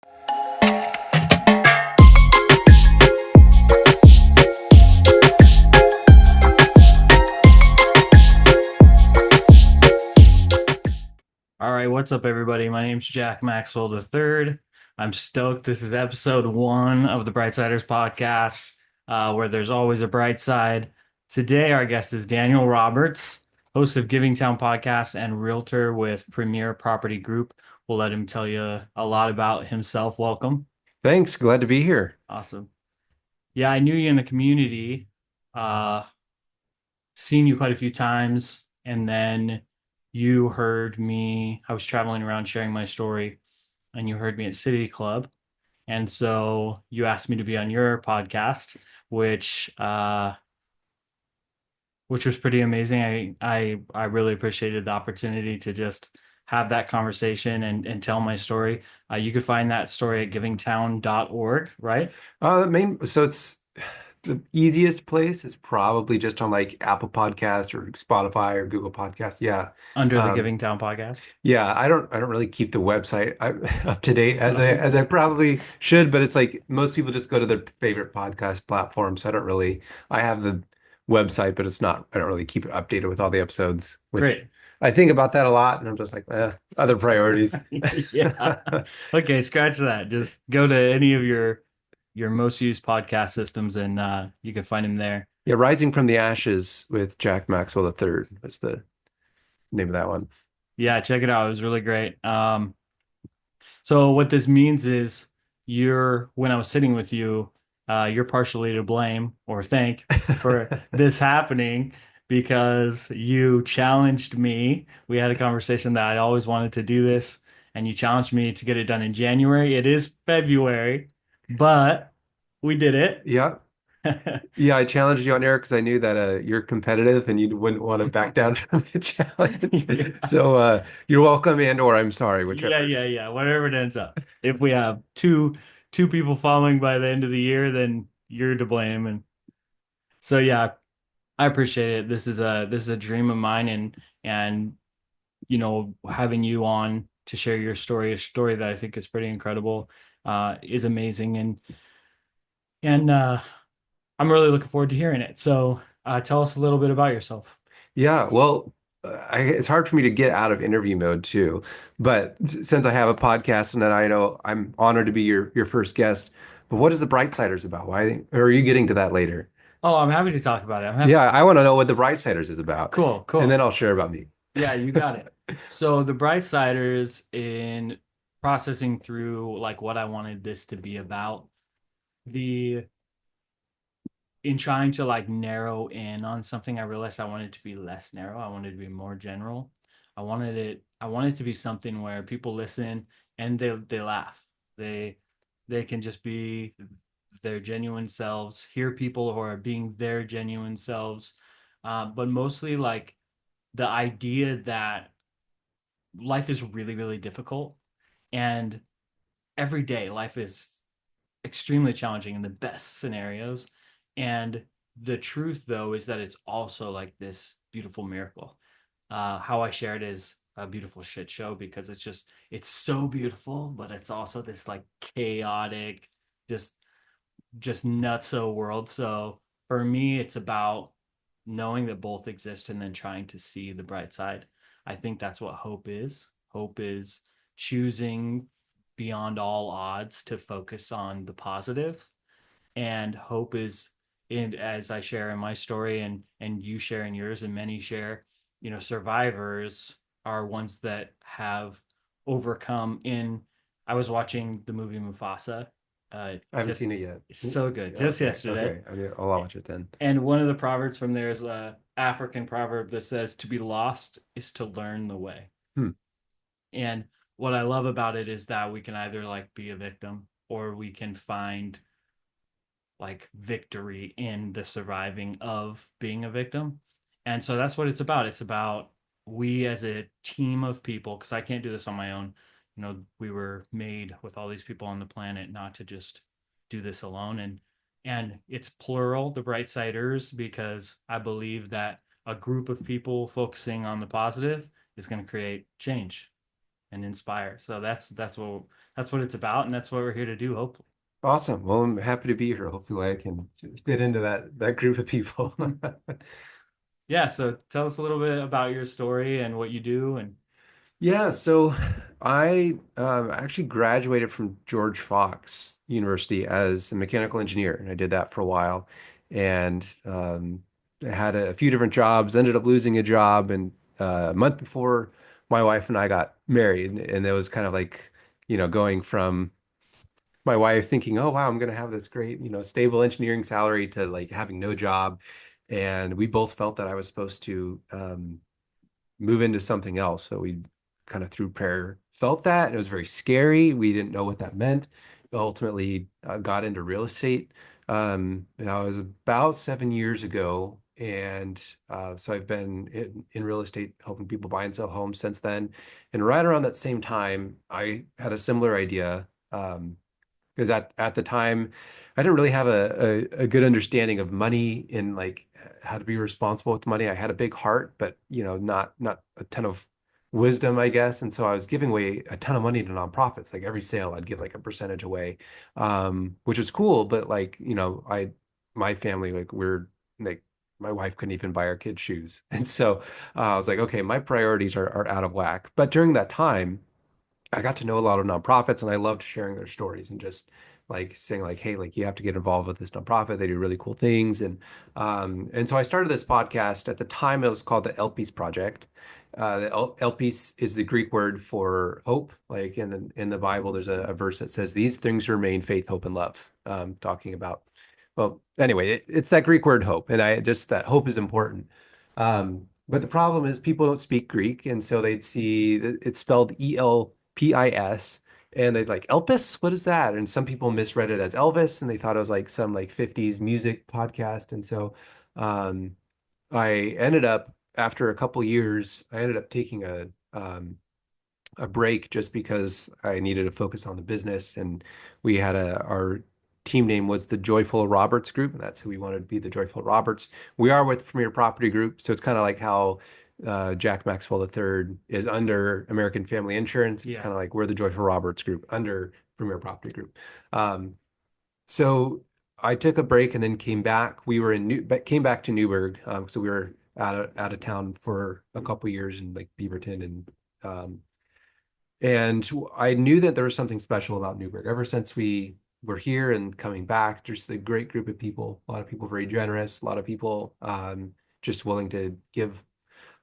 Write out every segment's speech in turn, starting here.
All right, what's up, everybody? My name's Jack Maxwell III. I'm stoked. This is episode 1 of the Brightsiders podcast, where there's always a bright side. Today, our guest is Daniel Roberts, host of Giving Town podcast and realtor with Premier Property Group. We'll let him tell you a lot about himself. Welcome. Thanks. Glad to be here. Awesome. Yeah, I knew you in the community, uh, seen you quite a few times, and then you heard me. I was traveling around sharing my story, and you heard me at City Club. And so you asked me to be on your podcast, which which was pretty amazing. I really appreciated the opportunity to just have that conversation and tell my story. You could find that story at givingtown.org, right? So it's the easiest place is probably just on like Apple Podcast or Spotify or Google Podcast. Yeah. Under the Um, Giving Town podcast. yeah, I don't really keep the website up to date as I probably should, but it's like most people just go to their favorite podcast platform. So I have the website, but I don't really keep it updated with all the episodes, which Great. I think about that a lot, and I'm just like, other priorities. Yeah. Okay, scratch that. Just go to any of your most used podcast systems and you can find him there. Yeah, Rising from the Ashes with Jack Maxwell III. That's the name of that one. Yeah, check it out. It was really great. So what this means is when I was sitting with you, you're partially to blame or thank for this happening because you challenged me. We had a conversation that I always wanted to do this, and you challenged me to get it done in January. It is February, but we did it. Yeah. Yeah, I challenged you on air because I knew that you're competitive and you wouldn't want to back down from the challenge. Yeah. So you're welcome and or I'm sorry, Yeah, whichever yeah, is. yeah. Whatever it ends up. If we have two people following by the end of the year, then you're to blame. And so yeah, I appreciate it. This is a dream of mine, and having you on to share your story, a story that I think is pretty incredible, is amazing, and I'm really looking forward to hearing it. So tell us a little bit about yourself. Yeah, well, it's hard for me to get out of interview mode too. But since I have a podcast and that I know I'm honored to be your first guest, but what is the Brightsiders about? Why or are you getting to that later? Oh, I'm happy to talk about it. I'm happy. Yeah, I want to know what the Brightsiders is about, Cool, and then cool. I'll share about me. Yeah, you got it. So the Brightsiders, in processing through like what I wanted this to be about, the in trying to like narrow in on something, I realized I wanted to be less narrow. I wanted to be more general. I wanted to be something where people listen and they laugh. They they can just be their genuine selves, hear people who are being their genuine selves. But mostly like the idea that life is really, really difficult. And every day life is extremely challenging in the best scenarios. And the truth, though, is that it's also like this beautiful miracle. How I share it is a beautiful shit show because it's so beautiful, but it's also this like chaotic, just just nutso world. So for me, it's about knowing that both exist and then trying to see the bright side. I think that's what hope is. Hope is choosing beyond all odds to focus on the positive, and hope is in, as I share in my story and you share in yours and many share, survivors are ones that have overcome. In I was watching the movie Mufasa, I haven't just seen it yet. so good, just Okay, yesterday. okay. I'll watch it then. And one of the proverbs from there is a African proverb that says, "To be lost is to learn the way." Hmm. And what I love about it is that we can either like be a victim or we can find like victory in the surviving of being a victim. And so that's what it's about. It's about we as a team of people, because I can't do this on my own. We were made with all these people on the planet not to just do this alone. And it's plural, the Brightsiders, because I believe that a group of people focusing on the positive is going to create change. and inspire. So that's what it's about, and that's what we're here to do, hopefully. Awesome. Well, I'm happy to be here. Hopefully I can fit into that group of people. Yeah, so tell us a little bit about your story and what you do. And Yeah, so I actually graduated from George Fox University as a mechanical engineer, and I did that for a while, and I had a few different jobs. Ended up losing a job, and a month before my wife and I got married, and it was kind of like, going from my wife thinking, "Oh wow, I'm gonna have this great, stable engineering salary," to like having no job, and we both felt that I was supposed to move into something else. So we kind of through prayer felt that. It was very scary. We didn't know what that meant. Ultimately, got into real estate. That was about 7 years ago. And so I've been in real estate helping people buy and sell homes since then. And right around that same time, I had a similar idea. Because at the time, I didn't really have a good understanding of money and like how to be responsible with money. I had a big heart, but not a ton of wisdom, I guess. And so I was giving away a ton of money to nonprofits. Like every sale, I'd give like a percentage away, which was cool. But like my family, like we're like my wife couldn't even buy our kids shoes, and so I was like, okay, my priorities are out of whack. But during that time, I got to know a lot of nonprofits and I loved sharing their stories and just like saying like, hey, like you have to get involved with this nonprofit. They do really cool things. And so I started this podcast. At the time it was called the Elpis Project. Elpis is the Greek word for hope. Like in the Bible, there's a verse that says these things remain faith, hope, and love. Talking about, well, anyway, it's that Greek word hope. And I just that hope is important. But the problem is people don't speak Greek, and so they'd see it's spelled Elpis, and they'd like Elpis, what is that? And some people misread it as Elvis, and they thought it was like some like 50s music podcast. And so um, I ended up after a couple years, I ended up taking a break just because I needed to focus on the business. And we had our team name was the Joyful Roberts Group, and that's who we wanted to be, the Joyful Roberts. We are with Premier Property Group, so it's kind of like how Jack Maxwell III is under American Family Insurance. It's yeah, kind of like we're the Joyful Roberts Group under Premier Property Group. Um, so I took a break and then came back. We were in came back to Newburgh, so we were out of town for a couple years in like Beaverton um, and I knew that there was something special about Newburgh ever since we were here and coming back. Just a great group of people, a lot of people very generous, a lot of people just willing to give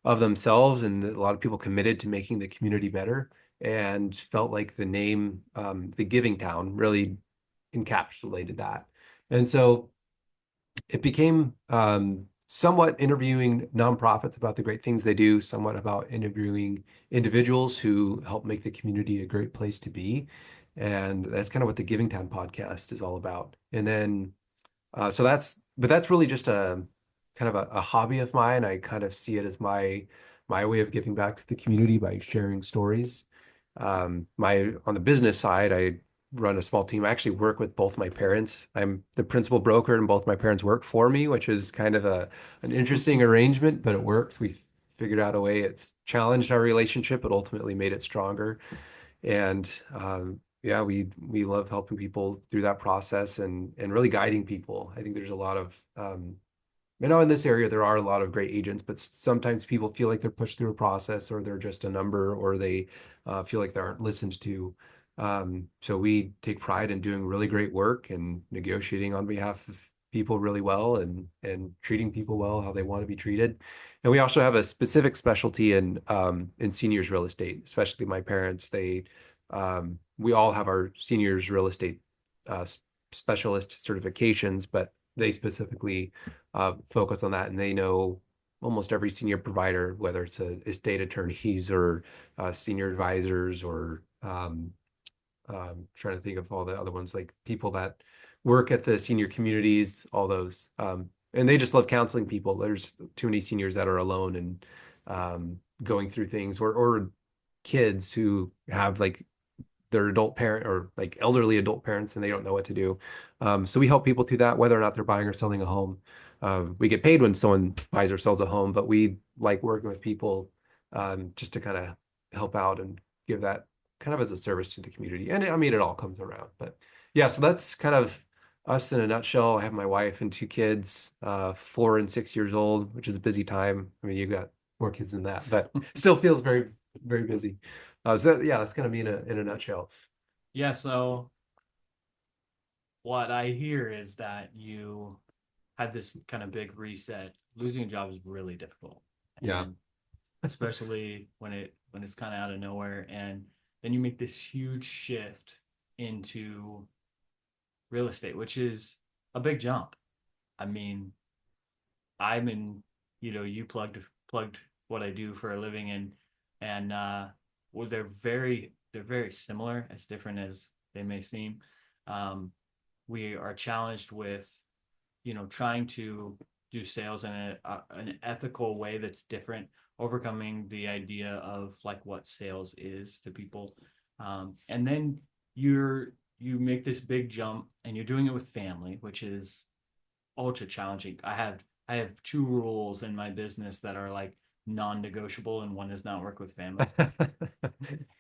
of themselves, and a lot of people committed to making the community better. And felt like the name, the Giving Town, really encapsulated that. And so it became somewhat interviewing nonprofits about the great things they do, somewhat about interviewing individuals who help make the community a great place to be. And that's kind of what the Giving Town podcast is all about. And then, but that's really just a kind of a hobby of mine. I kind of see it as my way of giving back to the community by sharing stories. On the business side, I run a small team. I actually work with both my parents. I'm the principal broker, and both my parents work for me, which is kind of an interesting arrangement, but it works. We figured out a way. It's challenged our relationship, but ultimately made it stronger. And yeah, we love helping people through that process and really guiding people. I think there's a lot of in this area, there are a lot of great agents, but sometimes people feel like they're pushed through a process or they're just a number or they feel like they aren't listened to. So we take pride in doing really great work and negotiating on behalf of people really well and treating people well how they want to be treated. And we also have a specific specialty in seniors real estate, especially my parents. We all have our seniors real estate uh, specialist certifications, but they specifically focus on that, and they know almost every senior provider, whether it's estate attorneys or senior advisors or trying to think of all the other ones, like people that work at the senior communities, all those. And they just love counseling people. There's too many seniors that are alone and going through things, or kids who have like their adult parent or like elderly adult parents and they don't know what to do. So we help people through that, whether or not they're buying or selling a home. We get paid when someone buys or sells a home, but we like working with people just to kind of help out and give that kind of as a service to the community. And I mean, it all comes around. But yeah, so that's kind of us in a nutshell. I have my wife and two kids, 4 and 6 years old, which is a busy time. I mean, you've got more kids than that, but still feels very, very busy. So that, yeah, that's kind of me in a nutshell. Yeah, so what I hear is that you had this kind of big reset. Losing a job is really difficult. Yeah. And especially when it's kind of out of nowhere, and then you make this huge shift into real estate, which is a big jump. I mean, I'm in, you plugged what I do for a living, and well, they're very similar, as different as they may seem. Um, we are challenged with, trying to do sales in an ethical way that's different, overcoming the idea of like what sales is to people. And then you make this big jump and you're doing it with family, which is ultra challenging. I have two rules in my business that are like non-negotiable, and one is not work with family.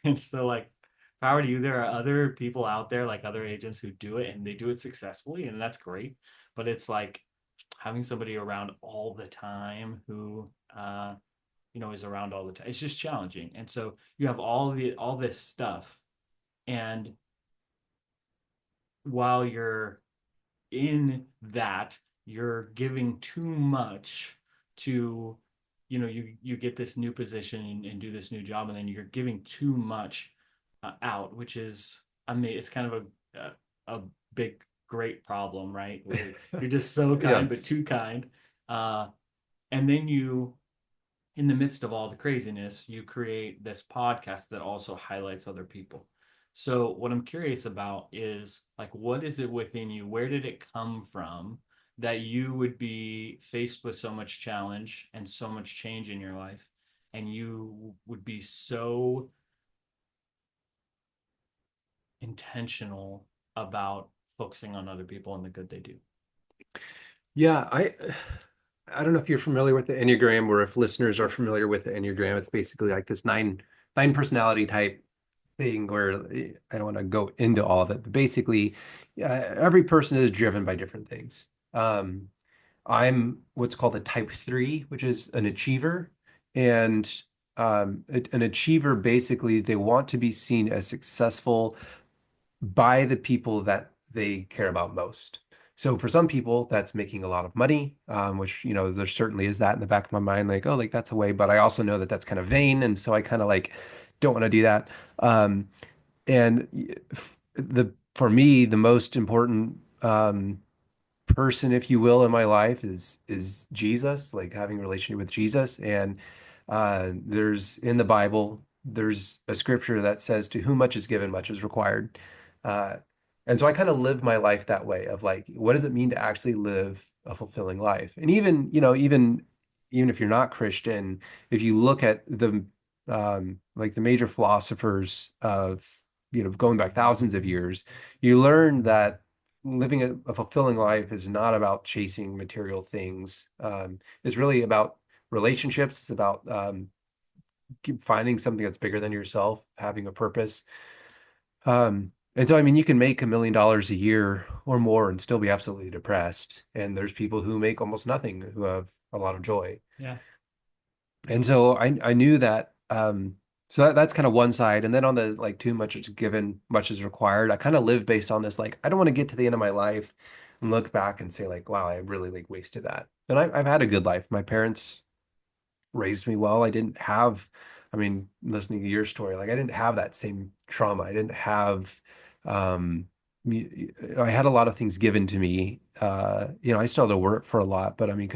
And so like if I were you, there are other people out there, like other agents who do it and they do it successfully, and that's great. But it's like having somebody around all the time who is around all the time. It's just challenging. And so you have all this stuff. And while you're in that, you're giving too much to, you get this new position and do this new job, and then you're giving too much out, which is, I mean, it's kind of a big great problem, right, where you're just so Yeah. kind but too kind. And then in the midst of all the craziness, you create this podcast that also highlights other people. So what I'm curious about is like, what is it within you? Where did it come from that you would be faced with so much challenge and so much change in your life, and you would be so intentional about focusing on other people and the good they do? Yeah, I don't know if you're familiar with the Enneagram or if listeners are familiar with the Enneagram. It's basically like this nine personality type thing where I don't want to go into all of it, but basically, every person is driven by different things. I'm what's called a type three, which is an achiever. And an achiever basically, they want to be seen as successful by the people that they care about most. So for some people, that's making a lot of money, which, there certainly is that in the back of my mind, like, oh, like that's a way. But I also know that that's kind of vain. And so I kind of like don't want to do that. And for me, the most important person, if you will, in my life is Jesus, like having a relationship with Jesus. And there's in the Bible, there's a scripture that says, "To whom much is given, much is required." Uh, and so I kind of live my life that way of like, what does it mean to actually live a fulfilling life? And even, even if you're not Christian, if you look at the like the major philosophers of, going back thousands of years, you learn that living a fulfilling life is not about chasing material things. It's really about relationships. It's about finding something that's bigger than yourself, having a purpose. And so, I mean, you can make $1 million a year or more and still be absolutely depressed. And there's people who make almost nothing who have a lot of joy. Yeah. And so I knew that. So that's kind of one side. And then on the like too much is given, much is required. I kind of live based on this. Like, I don't want to get to the end of my life and look back and say like, wow, I really like wasted that. And I've had a good life. My parents raised me well. I didn't have, I mean, listening to your story, like I didn't have that same trauma. I didn't have, um, I had a lot of things given to me. I still had to work for a lot, but I mean,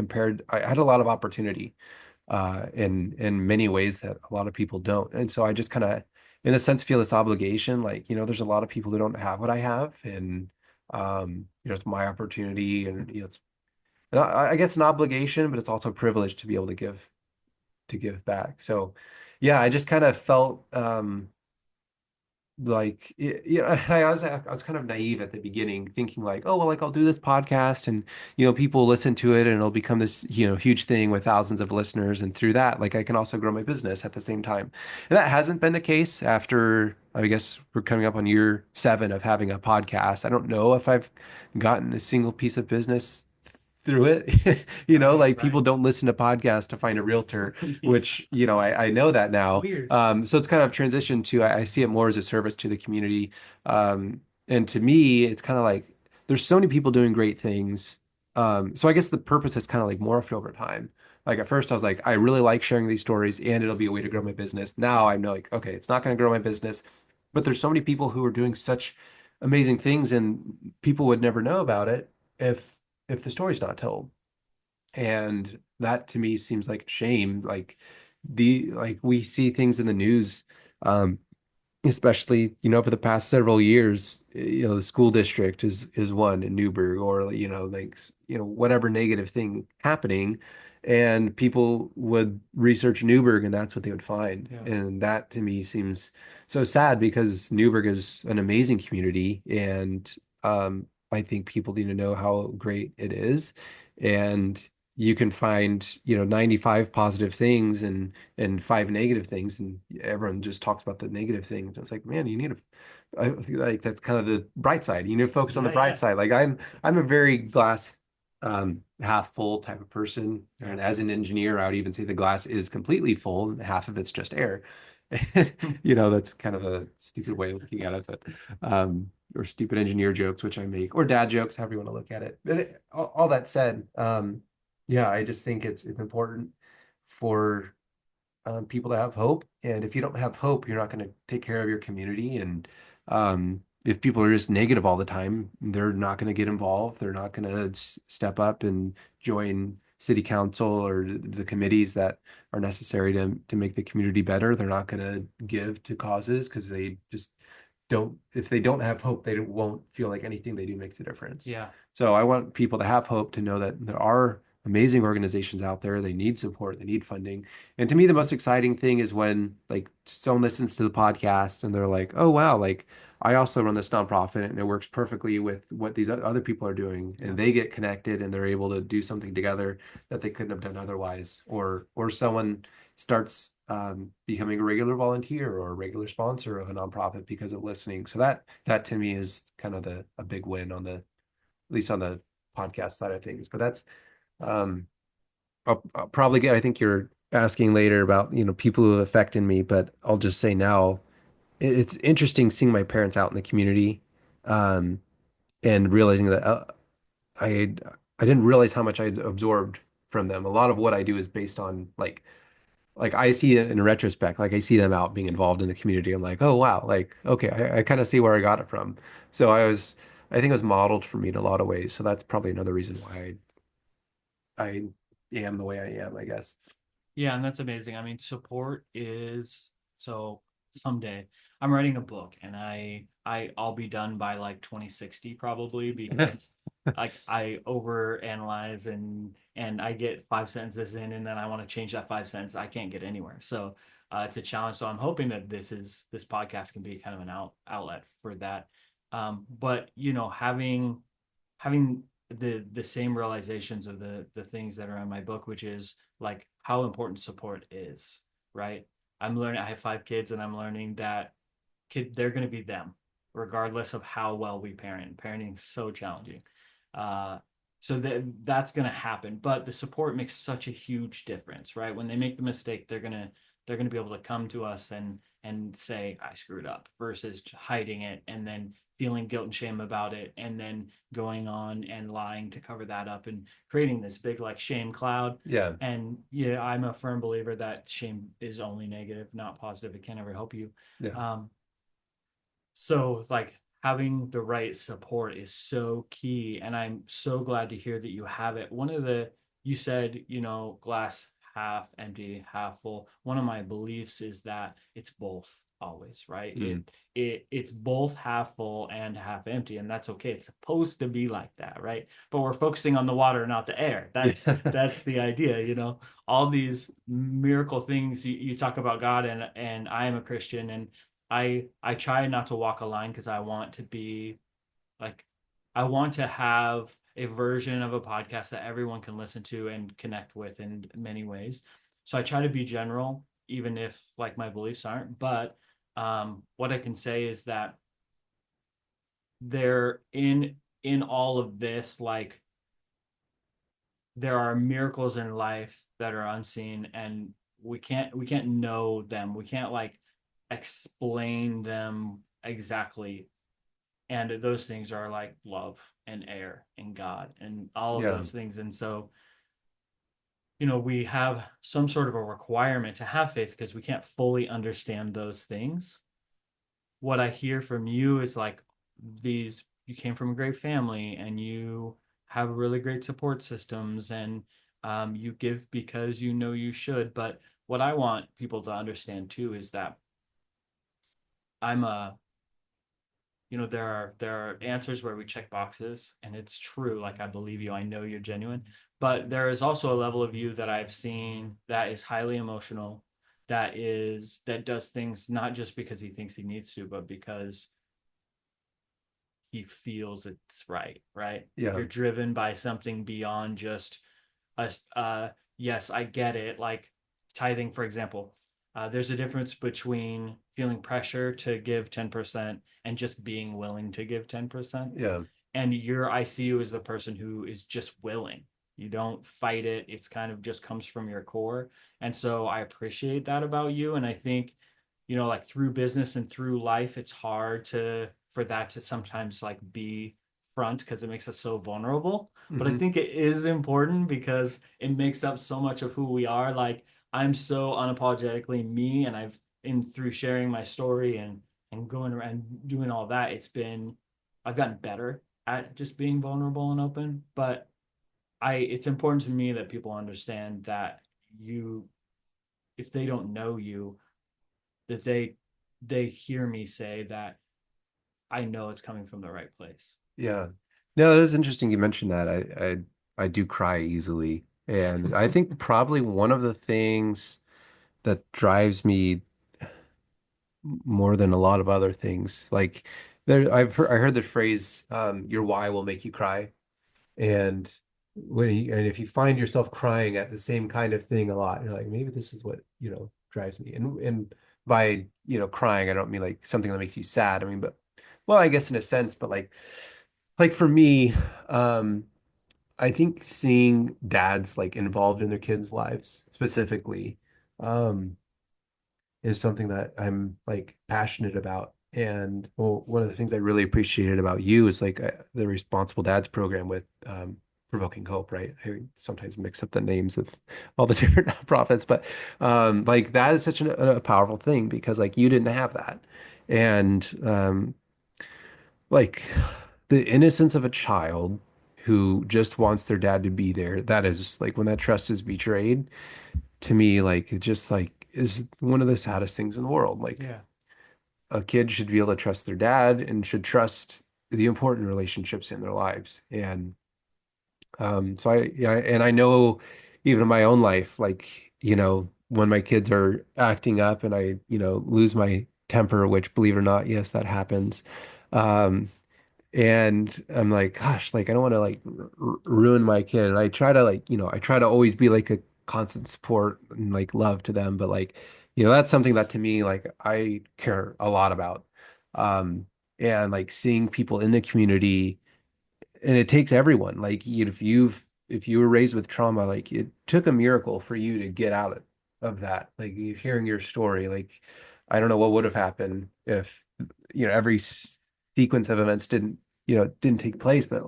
I had a lot of opportunity in many ways that a lot of people don't. And so I just kind of, in a sense, feel this obligation. Like, there's a lot of people who don't have what I have, and it's my opportunity, and and I guess an obligation, but it's also a privilege to be able to give back. So, yeah, I just kind of felt like I was kind of naive at the beginning, thinking like, oh well, like I'll do this podcast and people listen to it and it'll become this huge thing with thousands of listeners, and through that like I can also grow my business at the same time. And that hasn't been the case after, I guess we're coming up on year 7 of having a podcast. I don't know if I've gotten a single piece of business through it. Right, Like people right. don't listen to podcasts to find a realtor, Yeah. which, I know that now. Weird. So it's kind of transitioned to, I see it more as a service to the community. And to me, it's kind of like there's so many people doing great things. So I guess the purpose has kind of like morphed over time. Like at first I was like, I really like sharing these stories and it'll be a way to grow my business. Now I'm like, okay, it's not going to grow my business, but there's so many people who are doing such amazing things and people would never know about it if the story's not told. And that to me seems like a shame. Like we see things in the news, um, especially over the past several years. The school district is one in Newburgh, or like whatever negative thing happening, and people would research Newburgh and that's what they would find. Yeah. And that to me seems so sad because Newburgh is an amazing community, and I think people need to know how great it is. And you can find 95 positive things and 5 negative things, and everyone just talks about the negative things. It's like, man, you need to, I feel like that's kind of the bright side. You need to focus on the Yeah, bright yeah. side. Like I'm a very glass half full type of person. Yeah. And as an engineer, I would even say the glass is completely full and half of it's just air. That's kind of a stupid way of looking at it, but or stupid engineer jokes, which I make, or dad jokes, however you want to look at it. But all that said, yeah, I just think it's important for people to have hope. And if you don't have hope, you're not going to take care of your community. And if people are just negative all the time, they're not going to get involved. They're not going to step up and join city council or the committees that are necessary to make the community better. They're not going to give to causes because they just don't. If they don't have hope, they won't feel like anything they do makes a difference. Yeah. So I want people to have hope, to know that there are amazing organizations out there. They need support, they need funding. And to me, the most exciting thing is when like someone listens to the podcast and they're like, "Oh wow, like I also run this nonprofit and it works perfectly with what these other people are doing," Yeah. and they get connected and they're able to do something together that they couldn't have done otherwise. Or someone starts becoming a regular volunteer or a regular sponsor of a nonprofit because of listening. So that to me is kind of the a big win on the, at least on the podcast side of things. But that's um I'll probably get, I think you're asking later about, people who have affected me, but I'll just say now, it's interesting seeing my parents out in the community, um, and realizing that I I didn't realize how much I'd absorbed from them. A lot of what I do is based on like I see it in retrospect, like I see them out being involved in the community. I'm like, oh wow, like okay, I kind of see where I got it from. So I think it was modeled for me in a lot of ways. So that's probably another reason why I am the way I am, I guess. Yeah, and that's amazing. I mean, support is so someday I'm writing a book and I'll be done by like 2060 probably because like I over analyze and I get 5 sentences in and then I want to change that 5 cents. I can't get anywhere. So it's a challenge. So I'm hoping that this podcast can be kind of an outlet for that. But having the same realizations of the things that are in my book, which is like how important support is, right? I'm learning, I have 5 kids and I'm learning that they're going to be them regardless of how well we parent. Parenting is so challenging. Uh, so that's going to happen, but the support makes such a huge difference, right? When they make the mistake, they're going to be able to come to us and say I screwed up versus hiding it and then feeling guilt and shame about it and then going on and lying to cover that up and creating this big like shame cloud. Yeah, And yeah, I'm a firm believer that shame is only negative, not positive. It can't ever help you. yeah. So like having the right support is so key. And I'm so glad to hear that you have it. You said, glass half empty, half full. One of my beliefs is that it's both always, right? Mm. It's both half full and half empty, and that's okay. It's supposed to be like that, right? But we're focusing on the water, not the air. That's Yeah. that's the idea. All these miracle things you talk about God, and I am a Christian, and I try not to walk a line because I want to be like I want to have a version of a podcast that everyone can listen to and connect with in many ways. So I try to be general, even if like my beliefs aren't. But what I can say is that there in all of this, like there are miracles in life that are unseen, and we can't know them. We can't like explain them exactly, and those things are like love and air and God and all of Yeah. those things. And so, we have some sort of a requirement to have faith because we can't fully understand those things. What I hear from you is like you came from a great family and you have really great support systems, and you give because you know you should. But what I want people to understand too is that I'm a there are answers where we check boxes and it's true, like I believe you, I know you're genuine, but there is also a level of you that I've seen that is highly emotional, that does things not just because he thinks he needs to, but because he feels it's right. Yeah. You're driven by something beyond just a yes, I get it. Like tithing, for example, there's a difference between feeling pressure to give 10% and just being willing to give 10%. Yeah. And your ICU is the person who is just willing. You don't fight it. It's kind of just comes from your core. And so I appreciate that about you. And I think, like through business and through life, it's hard for that to sometimes like be front because it makes us so vulnerable. But I Hmm. think it is important because it makes up so much of who we are. Like I'm so unapologetically me, and in through sharing my story and going around doing all that, I've gotten better at just being vulnerable and open. But it's important to me that people understand that you, if they don't know you, that they hear me say that I know it's coming from the right place. Yeah. No, it is interesting you mentioned that. I do cry easily. And I think probably one of the things that drives me more than a lot of other things, like I heard the phrase, your why will make you cry. And and if you find yourself crying at the same kind of thing a lot, you're like, maybe this is what, drives me. And by, crying, I don't mean like something that makes you sad. I mean, but well, I guess in a sense, but like for me, um, I think seeing dads like involved in their kids' lives specifically, um, is something that I'm like passionate about. And well, one of the things I really appreciated about you is like the Responsible Dads program with Provoking Hope, right? I sometimes mix up the names of all the different nonprofits, but like that is such a powerful thing because like you didn't have that. And like the innocence of a child who just wants their dad to be there, that is like when that trust is betrayed, to me, like it just like is one of the saddest things in the world. Like Yeah. a kid should be able to trust their dad and should trust the important relationships in their lives. And so yeah, and I know even in my own life, like, when my kids are acting up and I, lose my temper, which believe it or not, yes, that happens. Um, and I'm like, gosh, like I don't want to like ruin my kid. And I try to like, I try to always be like a constant support and like love to them. But like, that's something that to me, like I care a lot about. Um, and like seeing people in the community, and it takes everyone. Like if you were raised with trauma, like it took a miracle for you to get out of that. Like you hearing your story, like I don't know what would have happened if every sequence of events didn't take place. But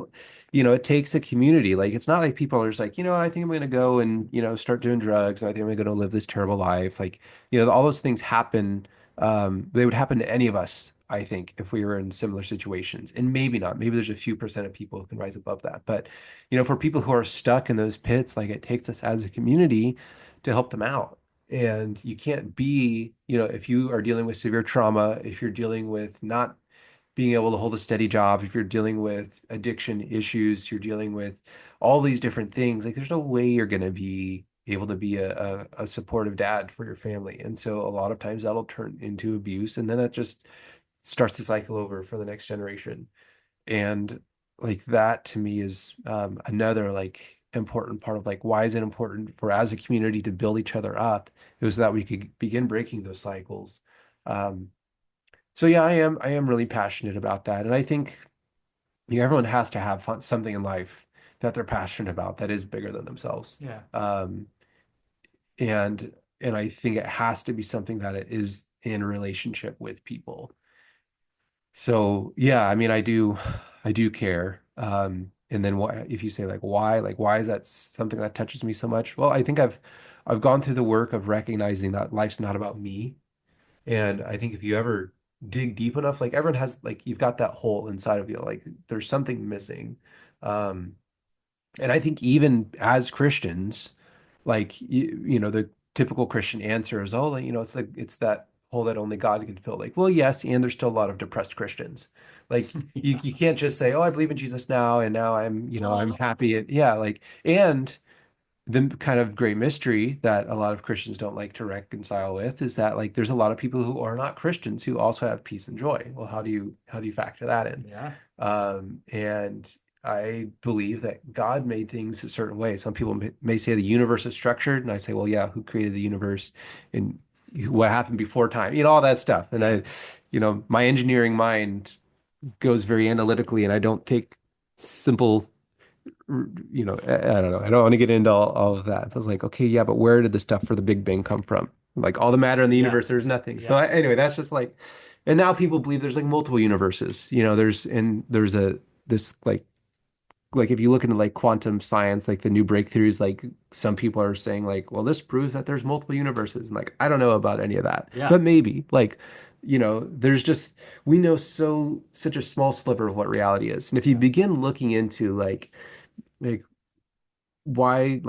it takes a community. Like it's not like people are just like, I think I'm gonna go and start doing drugs, and I think I'm gonna live this terrible life. Like all those things happen. They would happen to any of us, I think, if we were in similar situations. And maybe not. Maybe there's a few percent of people who can rise above that. But, for people who are stuck in those pits, like it takes us as a community to help them out. And you can't be, if you are dealing with severe trauma, if you're dealing with not being able to hold a steady job, if you're dealing with addiction issues, you're dealing with all these different things, like there's no way you're going to be, able to be a supportive dad for your family. And so a lot of times that'll turn into abuse, and then that just starts to cycle over for the next generation. And like that to me is another like important part of like why is it important for as a community to build each other up? It was that we could begin breaking those cycles. Um, so yeah, I am really passionate about that, and I think everyone has to have something in life that they're passionate about that is bigger than themselves. Yeah. Um, and and I think it has to be something that it is in relationship with people. So yeah, I mean, I do care. And then why, if you say like why is that something that touches me so much? Well, I think I've gone through the work of recognizing that life's not about me. And I think if you ever dig deep enough, like everyone has, like you've got that hole inside of you, like there's something missing. Um, and I think even as Christians, like the typical Christian answer is, oh, like, it's like it's that hole that only God can fill. Like, well, yes, and there's still a lot of depressed Christians. Like Yeah. you can't just say, oh, I believe in Jesus now, and now I'm happy. And yeah, like, and the kind of great mystery that a lot of Christians don't like to reconcile with is that like there's a lot of people who are not Christians who also have peace and joy. Well, how do you factor that in? Yeah. And I believe that God made things a certain way. Some people may say the universe is structured, and I say, well, yeah, who created the universe and what happened before time? All that stuff. And Yeah. my engineering mind goes very analytically, and I don't take simple I don't know. I don't want to get into all of that. But it's like, okay, yeah, but where did the stuff for the Big Bang come from? Like all the matter in the Yeah. universe, there's nothing. So Yeah. anyway, that's just like, and now people believe there's like multiple universes. There's this like if you look into like quantum science, like the new breakthroughs, like some people are saying like, well, this proves that there's multiple universes. And like, I don't know about any of that, Yeah. but maybe like, there's just, we know such a small sliver of what reality is. And if you Yeah. begin looking into like why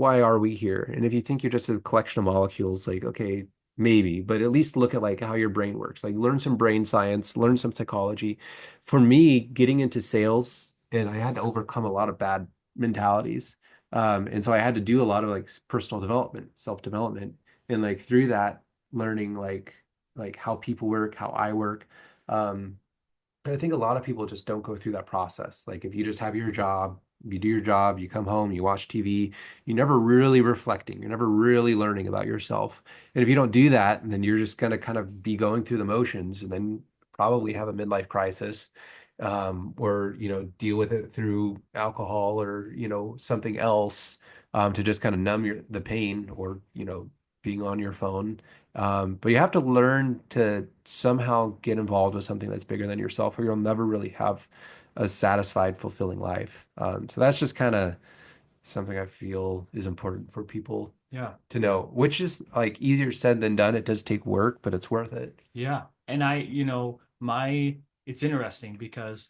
are we here? And if you think you're just a collection of molecules, like okay, maybe, but at least look at like how your brain works. Like learn some brain science, learn some psychology. For me, getting into sales, and I had to overcome a lot of bad mentalities. And so I had to do a lot of like personal development, self-development, and like through that, learning like how people work, how I work. Um, and I think a lot of people just don't go through that process. Like if you just have your job, you do your job, you come home, you watch TV, you're never really reflecting, you're never really learning about yourself. And if you don't do that, then you're just going to kind of be going through the motions and then probably have a midlife crisis, or, deal with it through alcohol or, something else, to just kind of numb the pain or, being on your phone. But you have to learn to somehow get involved with something that's bigger than yourself, or you'll never really have a satisfied, fulfilling life. So that's just kind of something I feel is important for people Yeah. to know, which is like easier said than done. It does take work, but it's worth it. Yeah. And it's interesting because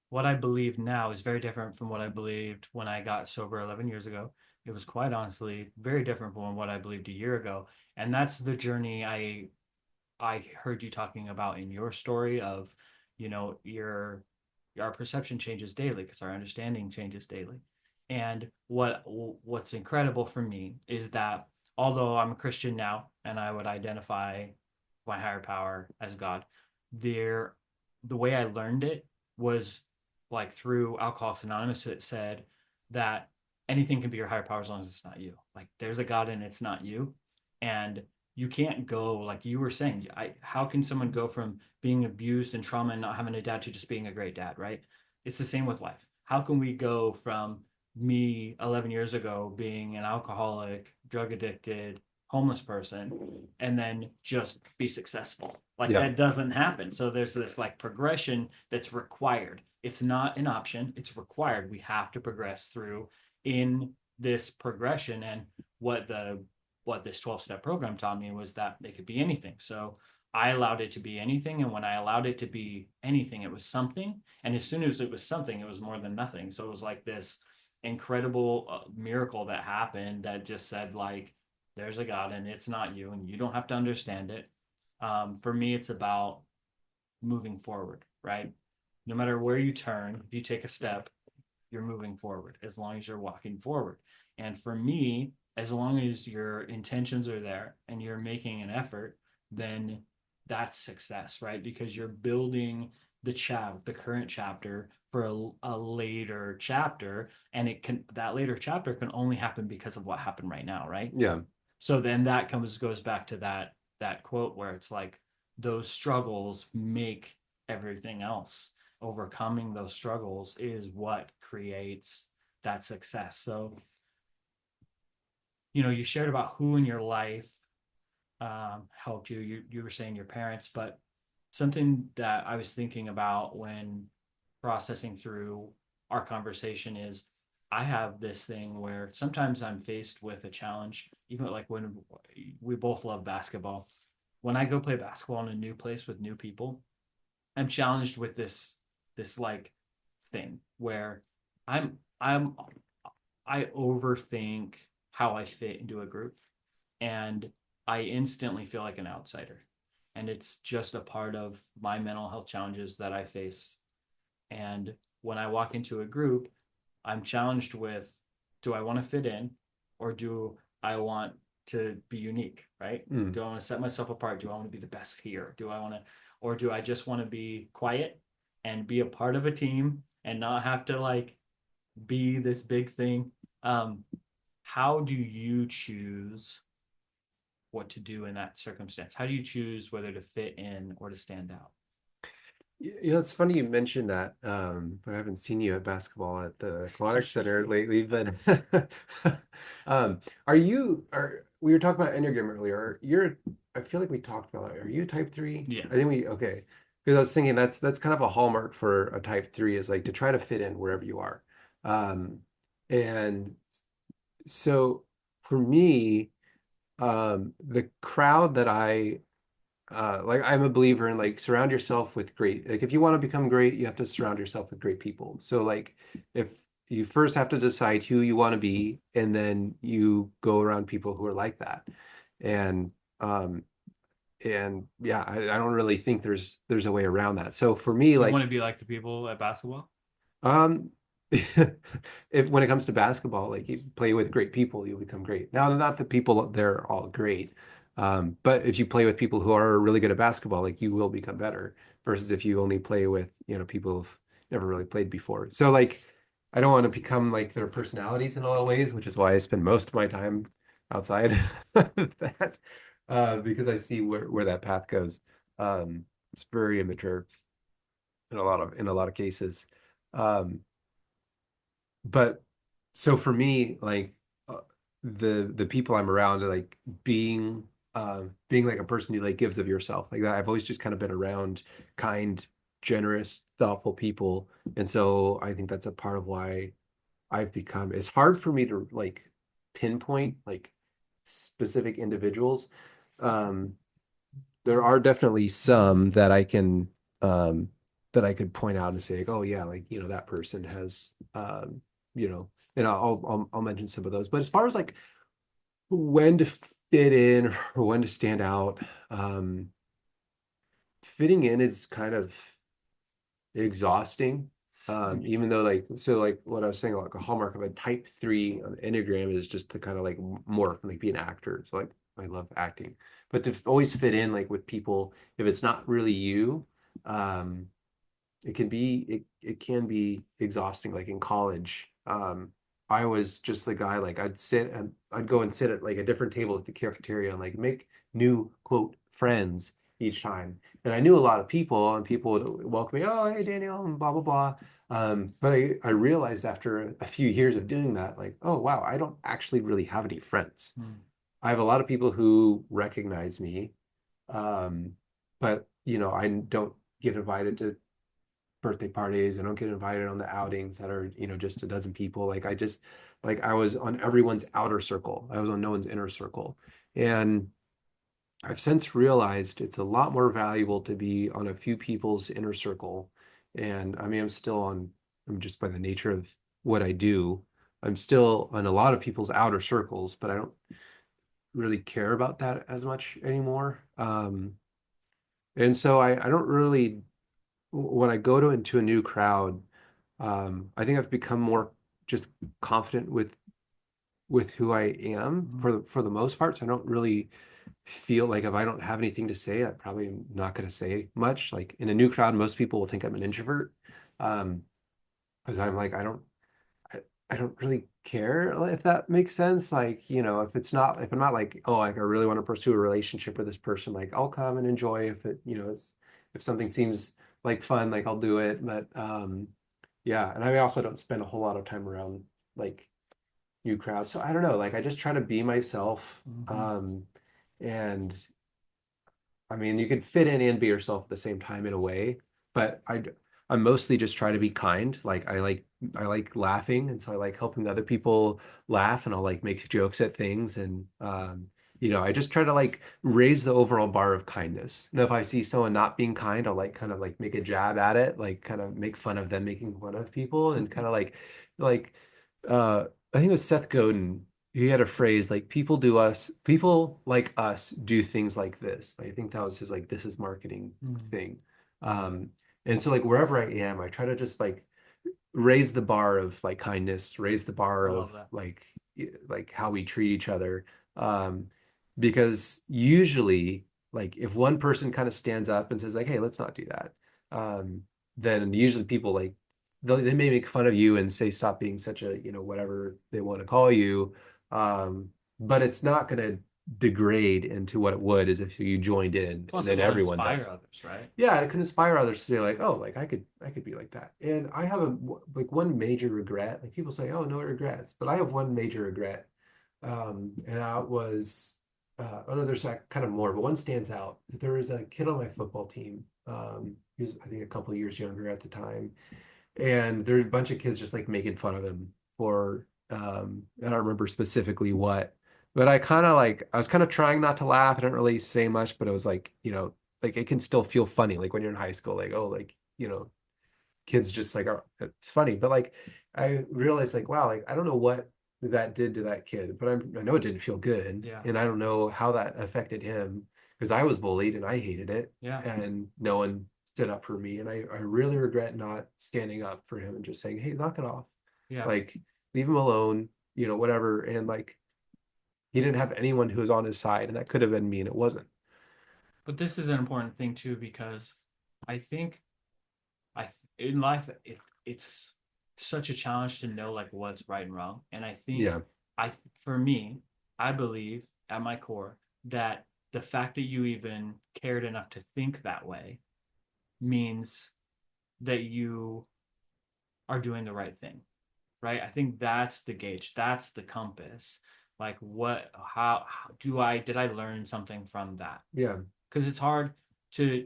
what I believe now is very different from what I believed when I got sober 11 years ago. It was quite honestly very different from what I believed a year ago. And that's the journey I heard you talking about in your story of, your our perception changes daily because our understanding changes daily. And what's incredible for me is that although I'm a Christian now and I would identify my higher power as God, there the way I learned it was like through Alcoholics Anonymous. It said that anything can be your higher power as long as it's not you. Like there's a God and it's not you. And you can't go like you were saying. How can someone go from being abused and trauma and not having a dad to just being a great dad, right? It's the same with life. How can we go from me 11 years ago being an alcoholic, drug addicted, homeless person and then just be successful? Like Yeah. that doesn't happen. So there's this like progression that's required. It's not an option, it's required. We have to progress through in this progression. And what the what this 12-step program taught me was that it could be anything. So I allowed it to be anything. And when I allowed it to be anything, it was something. And as soon as it was something, it was more than nothing. So it was like this incredible miracle that happened that just said, like, there's a God and it's not you, and you don't have to understand it. For me, it's about moving forward, right? No matter where you turn, if you take a step, you're moving forward as long as you're walking forward. And for me, as long as your intentions are there and you're making an effort, then that's success, right? Because you're building the current chapter for a later chapter, and that later chapter can only happen because of what happened right now, right? Yeah. So then that goes back to that quote where it's like those struggles make everything else. Overcoming those struggles is what creates that success. So, you shared about who in your life helped you. You were saying your parents, but something that I was thinking about when processing through our conversation is I have this thing where sometimes I'm faced with a challenge, even like when we both love basketball. When I go play basketball in a new place with new people, I'm challenged with this like thing where I'm I overthink how I fit into a group, and I instantly feel like an outsider. And it's just a part of my mental health challenges that I face. And when I walk into a group, I'm challenged with, do I want to fit in, or do I want to be unique, right? Mm. Do I want to set myself apart? Do I want to be the best here? Or do I just want to be quiet and be a part of a team and not have to like be this big thing? Um, how do you choose what to do in that circumstance? How do you choose whether to fit in or to stand out? It's funny you mentioned that, but I haven't seen you at basketball at the Aquatic Center lately. But um, we were talking about Enneagram earlier. I feel like we talked about that. Are you a type three? Yeah. Okay. Because I was thinking that's kind of a hallmark for a type three is like to try to fit in wherever you are. Um, and so for me, the crowd that like I'm a believer in like surround yourself with like if you want to become great, you have to surround yourself with great people. So like if you first have to decide who you want to be, and then you go around people who are like that. And um and yeah, I don't really think there's a way around that. So for me, You want like to be like the people at basketball? um, if when it comes to basketball, like you play with great people, you'll become great. Now, not that people they're all great, but if you play with people who are really good at basketball, like you will become better. Versus if you only play with, people who've never really played before. So like, I don't want to become like their personalities in a lot of ways, which is why I spend most of my time outside of that, because I see where that path goes. It's very immature in a lot of cases. Um, but so for me, like uh, the people I'm around are like being like a person who like gives of yourself like that. I've always just kind of been around kind, generous, thoughtful people. And so I think that's a part of why it's hard for me to like pinpoint like specific individuals. Um, there are definitely some um that I could point out and say like, oh yeah, like that person has you know and I'll mention some of those. But as far as like when to fit in or when to stand out, fitting in is kind of exhausting. Even though like so like what I was saying, like a hallmark of a type three on the Enneagram is just to kind of like morph and like be an actor. So like I love acting. But to always fit in like with people, if it's not really you, um, it can be exhausting. Like in college, I was just the guy like I'd go and sit at like a different table at the cafeteria and like make new quote friends each time. And I knew a lot of people, and people would welcome me, oh hey Daniel, and blah blah blah. But I realized after a few years of doing that, like, oh wow, I don't actually really have any friends. Hmm. I have a lot of people who recognize me, um, but I don't get invited to birthday parties. I don't get invited on the outings that are, just a dozen people. Like I was on everyone's outer circle. I was on no one's inner circle. And I've since realized it's a lot more valuable to be on a few people's inner circle. And I mean, I'm just by the nature of what I do, I'm still on a lot of people's outer circles, but I don't really care about that as much anymore. And so I don't really when I go into a new crowd, I think I've become more just confident with with who I am Mhm. for the most part. So I don't really feel like if I don't have anything to say, I probably am not going to say much. Like in a new crowd, most people will think I'm an introvert. Um, because I'm like, I, I don't really care if that makes sense. Like, if I'm not like, oh, like I really want to pursue a relationship with this person, like I'll come and enjoy if if something seems like fun, like I'll do it. But yeah, and I also don't spend a whole lot of time around like new crowds. So I don't know, like I just try to be myself. Mhm. And I mean, you could fit in and be yourself at the same time in a way, but I mostly just try to be kind. Like I like laughing, and so I like helping other people laugh, and I'll like make jokes at things, and I just try to like raise the overall bar of kindness. And if I see someone not being kind, I'll like kind of like make a jab at it, like kind of make fun of them making fun of people, and kind of like I think it was Seth Godin, he had a phrase like people like us do things like this. Like, I think that was his like this is marketing Mhm. thing. Um, and so like wherever I am, I try to just like raise the bar of like kindness, raise the bar I love of that. like how we treat each other. Because usually like if one person kind of stands up and says like, hey, let's not do that, um, then usually people like they may make fun of you and say stop being such a, whatever they want to call you. But it's not going to degrade into what it would as if you joined in and Plus, then it'll everyone inspire does. others, right? Yeah, it can inspire others to say like, oh, like I could be like that. And I have like one major regret. Like people say, oh, no regrets, but I have one major regret. And that was oh no, there's kind of more, but one stands out. There was a kid on my football team. He was I think a couple of years younger at the time, and there's a bunch of kids just like making fun of him for I don't remember specifically what, but I was kind of trying not to laugh. I didn't really say much, but it was like, like it can still feel funny like when you're in high school, like, oh, like, kids just like are it's funny. But like I realized like, wow, like I don't know what that did to that kid, but I know it didn't feel good, Yeah. and I don't know how that affected him because I was bullied and I hated it, Yeah. and no one stood up for me, and I really regret not standing up for him and just saying, hey, knock it off, Yeah. like leave him alone, whatever. And like he didn't have anyone who was on his side, and that could have been me, and it wasn't. But this is an important thing too because I think in life it's such a challenge to know like what's right and wrong. And I think Yeah, I for me, I believe at my core that the fact that you even cared enough to think that way means that you are doing the right thing, right? I think that's the gauge, that's the compass. Like how did I learn something from that? yeah, Because it's hard to,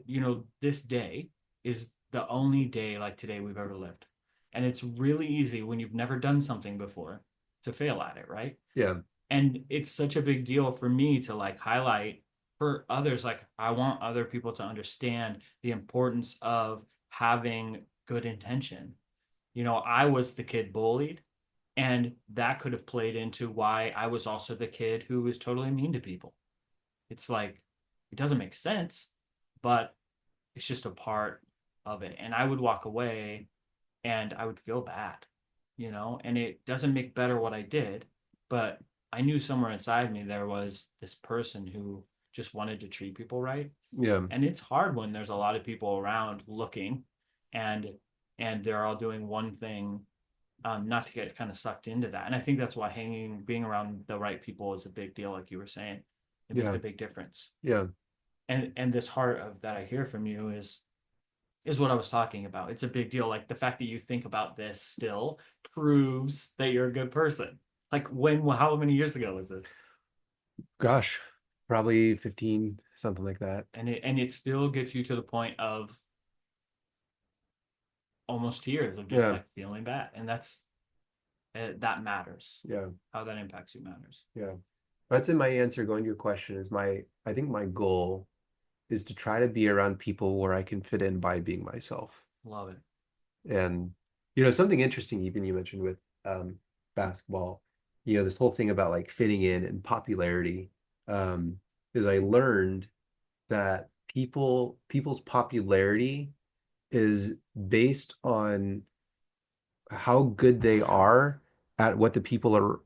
this day is the only day like today we've ever lived. And it's really easy when you've never done something before to fail at it, right? yeah, And it's such a big deal for me to like highlight for others. Like, I want other people to understand the importance of having good intention. I was the kid bullied, and that could have played into why I was also the kid who was totally mean to people. It's like, it doesn't make sense, but it's just a part of it. And I would walk away and I would feel bad, and it doesn't make better what I did, but I knew somewhere inside me there was this person who just wanted to treat people right. yeah, And it's hard when there's a lot of people around looking, and they're all doing one thing, not to get kind of sucked into that. And I think that's why being around the right people is a big deal, like you were saying. It makes yeah, a big difference. yeah, And this heart of that I hear from you is what I was talking about. It's a big deal. Like the fact that you think about this still proves that you're a good person. Like how many years ago was this? gosh, probably 15, something like that. And it still gets you to the point of almost tears of just Yeah, like feeling bad. And that matters. yeah, How that impacts you matters. yeah. I'd say my answer going to your question is I think my goal is to try to be around people where I can fit in by being myself. Love it. And, something interesting, even you mentioned with basketball, this whole thing about like fitting in and popularity, is I learned that people's popularity is based on how good they are at what the people are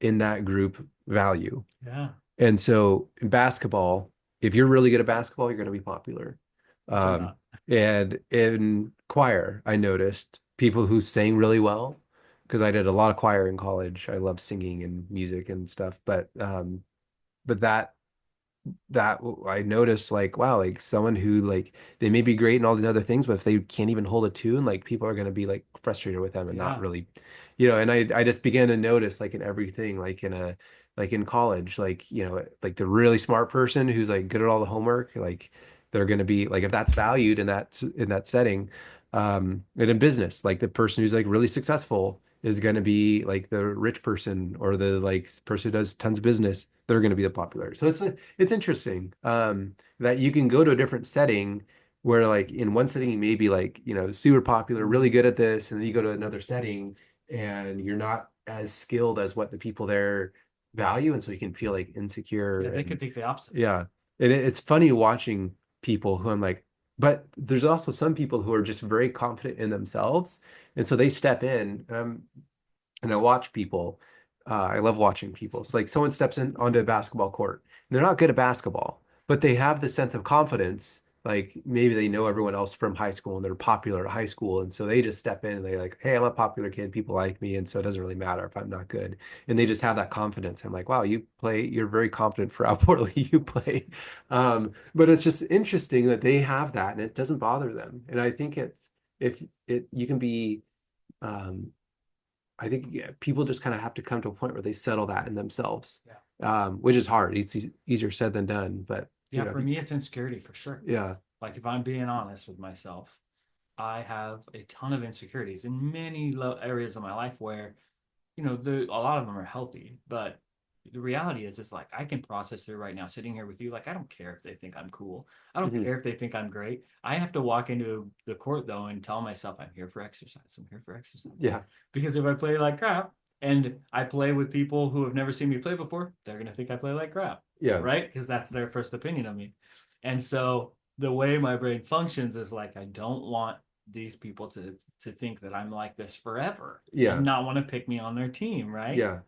in that group value. Yeah. And so in basketball, if you're really good at basketball, you're going to be popular. Which I'm Um, not. and in choir, I noticed people who sang really well because I did a lot of choir in college. I love singing and music and stuff, but that I noticed like wow like someone who like they may be great in all these other things but if they can't even hold a tune like people are going to be like frustrated with them and not Yeah. really and I just began to notice like in everything like in college like like the really smart person who's like good at all the homework like they're going to be like if that's valued in that setting and in business like the person who's like really successful is going to be like the rich person or the like person who does tons of business they're going to be the popular so it's interesting that you can go to a different setting where like in one setting you may be like, super popular, really Mhm. good at this, and then you go to another setting and you're not as skilled as what the people there value, and so you can feel like Yeah, insecure they could and take the opposite. yeah. And it's funny watching people who I'm like, but there's also some people who are just very confident in themselves, and so they step in. And I watch people. I love watching people. It's like someone steps in onto a basketball court. And they're not good at basketball, but they have the sense of confidence. Like maybe they know everyone else from high school and they're popular at high school. And so they just step in and they're like, hey, I'm a popular kid. People like me. And so it doesn't really matter if I'm not good. And they just have that confidence. I'm like, wow, you're very confident for how poorly you play. But it's just interesting that they have that and it doesn't bother them. And I think if you can be, um, I think yeah, people just kind of have to come to a point where they settle that in themselves, Yeah. which is hard. It's easier said than done, but Yeah, for me, it's insecurity for sure. yeah, Like if I'm being honest with myself, I have a ton of insecurities in many areas of my life where, a lot of them are healthy, but the reality is, it's like I can process through right now, sitting here with you. Like, I don't care if they think I'm cool. I don't hmm care if they think I'm great. I have to walk into the court though and tell myself I'm here for exercise. I'm here for exercise. yeah, Because if I play like crap and I play with people who have never seen me play before, they're going to think I play like crap, yeah, right? Because that's their first opinion of me. And so the way my brain functions is like, I don't want these people to think that I'm like this forever and yeah, not want to pick me on their team, right? yeah,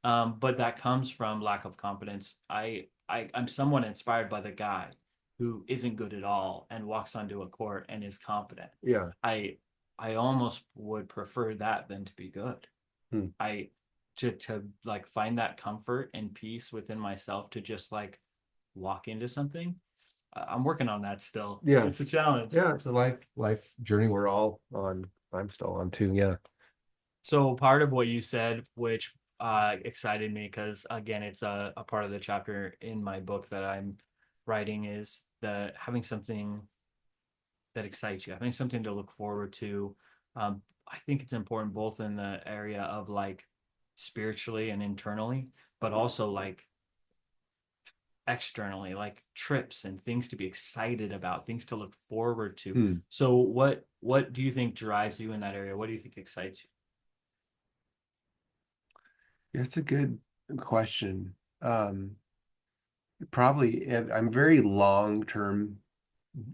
But that comes from lack of confidence. I'm somewhat inspired by the guy who isn't good at all and walks onto a court and is confident. yeah. I I almost would prefer that than to be good. Hmm. I to like find that comfort and peace within myself to just like walk into something. I'm working on that still. Yeah, It's a challenge. yeah. It's a life journey we're all on. I'm still on too. Yeah. So part of what you said, which excited me, because again, it's a part of the chapter in my book that I'm writing, is the having something that excites you, having something to look forward to. I think it's important both in the area of like spiritually and internally, but also like externally, like trips and things to be excited about, things to look forward to. Hmm. So what do you think drives you in that area? What do you think excites you? Yeah, it's a good question. Probably, and I'm very long term,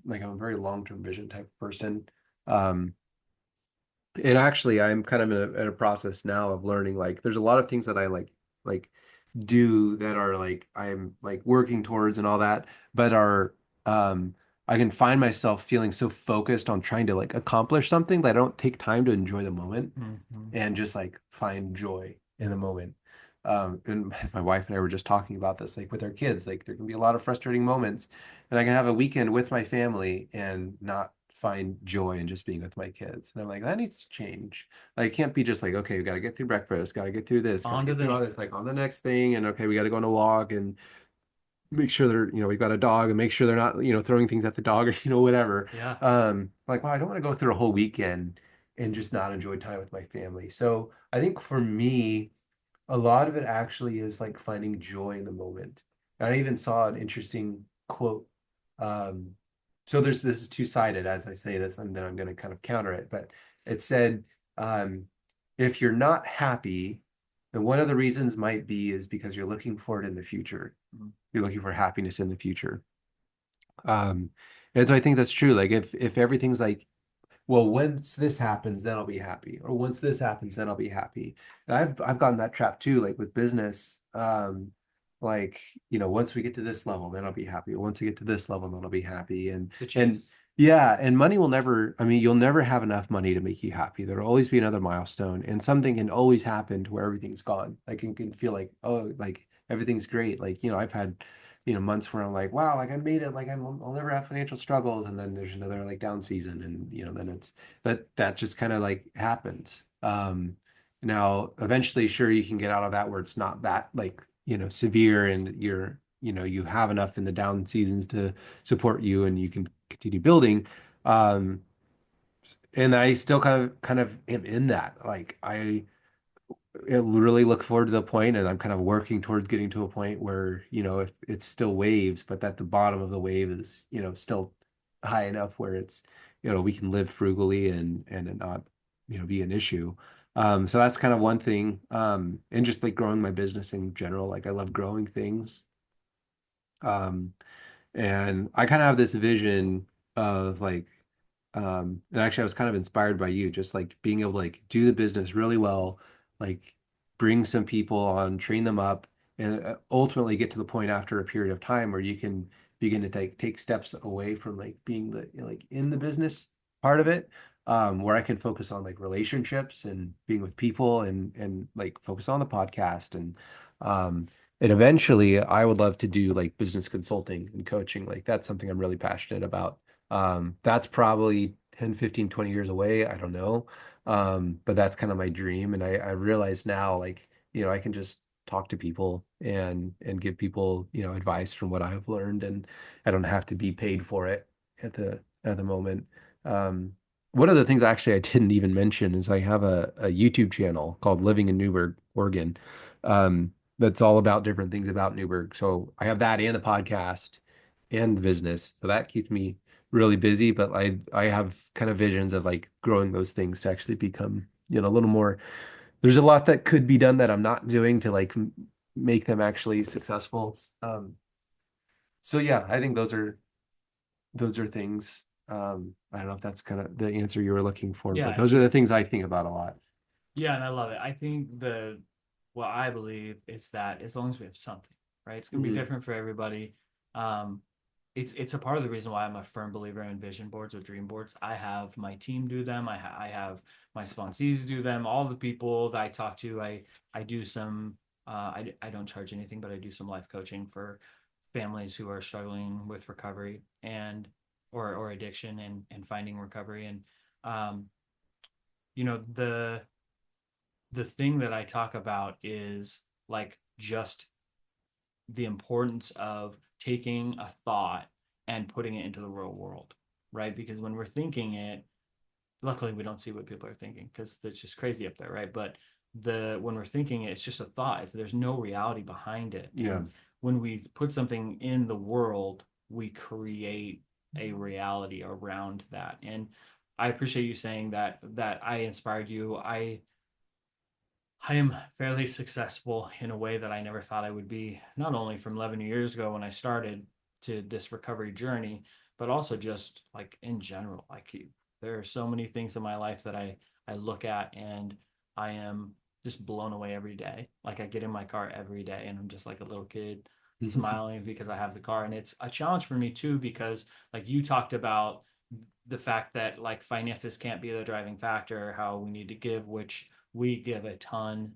like I'm a very long term vision type of person. Um, And actually, I'm kind of in a process now of learning like there's a lot of things that I like do that are like I'm like working towards and all that, but are I can find myself feeling so focused on trying to like accomplish something that I don't take time to enjoy the moment Mm-hmm. and just like find joy in the moment. And my wife and I were just talking about this, like with our kids, like there can be a lot of frustrating moments, and I can have a weekend with my family and not find joy in just being with my kids. And I'm like, that needs to change. Like, it can't be just like, okay, we got to get through breakfast, got to get through this, got to On to get the through all next this, thing. like on the next thing. And okay, we got to go on a walk and make sure they're, we've got a dog and make sure they're not, throwing things at the dog or, whatever. Yeah. Like, well, I don't want to go through a whole weekend and just not enjoy time with my family. So I think for me, a lot of it actually is like finding joy in the moment. And I even saw an interesting quote. Um, so this is two-sided as I say this, and then I'm going to kind of counter it. But it said, um, if you're not happy, then one of the reasons might be is because you're looking for it in the future. Mm-hmm. You're looking for happiness in the future. Um, and so I think that's true. Like if everything's like well, once this happens, then I'll be happy. Or once this happens, then I'll be happy. And I've gotten that trap too, like with business. Like, once we get to this level, then I'll be happy. Or once we get to this level, then I'll be happy. The And chase. yeah, and money will never, I mean, you'll never have enough money to make you happy. There'll always be another milestone, and something can always happen to where everything's gone. Like it can feel like, oh, like everything's great. Like, I've had months where I'm like, wow, like I made it, like I'll never have financial struggles, and then there's another like down season, and then it's that just kind of like happens. Now eventually, sure, you can get out of that where it's not that like severe, and you have enough in the down seasons to support you, and you can continue building. Um, and I still kind of am in that. Like I really look forward to the point, and I'm kind of working towards getting to a point where, if it's still waves, but that the bottom of the wave is, still high enough where it's, we can live frugally and it not, be an issue. So that's kind of one thing. And just like growing my business in general, like I love growing things. Um, and I kind of have this vision of like, and actually I was kind of inspired by you, just like being able to like do the business really well, like bring some people on, train them up, and ultimately get to the point after a period of time where you can begin to take steps away from like being the like in the business part of it, where I can focus on like relationships and being with people and like focus on the podcast um and eventually I would love to do like business consulting and coaching. Like that's something I'm really passionate about. That's probably 10, 15, 20 years away. I don't know. But that's kind of my dream. And I realize now, like, I can just talk to people and give people, advice from what I've learned, and I don't have to be paid for it at the moment. Um, one of the things actually I didn't even mention is I have a YouTube channel called Living in Newberg, Oregon. That's all about different things about Newberg. So I have that and the podcast and the business. So that keeps me really busy, but I have kind of visions of like growing those things to actually become, a little more. There's a lot that could be done that I'm not doing to like make them actually successful. So yeah, I think those are things. I don't know if that's kind of the answer you were looking for, Yeah, but I those are think the it's things I think about a lot. yeah, and I love it. I think what I believe is that as long as we have something, right? It's gonna be Hmm. different for everybody. Um, it's a part of the reason why I'm a firm believer in vision boards or dream boards. I have my team do them. I have my sponsees do them. All the people that I talk to, I do some. I don't charge anything, but I do some life coaching for families who are struggling with recovery and or addiction and finding recovery. And um, you know the thing that I talk about is like just the importance of taking a thought and putting it into the real world, right? Because when we're thinking it, luckily we don't see what people are thinking because it's just crazy up there, right? But the when we're thinking it, it's just a thought. There's no reality behind it. Yeah. And when we put something in the world, we create a reality around that. And I appreciate you saying that I inspired you. I am fairly successful in a way that I never thought I would be, not only from 11 years ago when I started to this recovery journey, but also just like in general. Like there are so many things in my life that I look at and I am just blown away every day. Like I get in my car every day and I'm just like a little kid smiling because I have the car. And it's a challenge for me too, because like you talked about the fact that like finances can't be the driving factor, how we need to give, which we give a ton.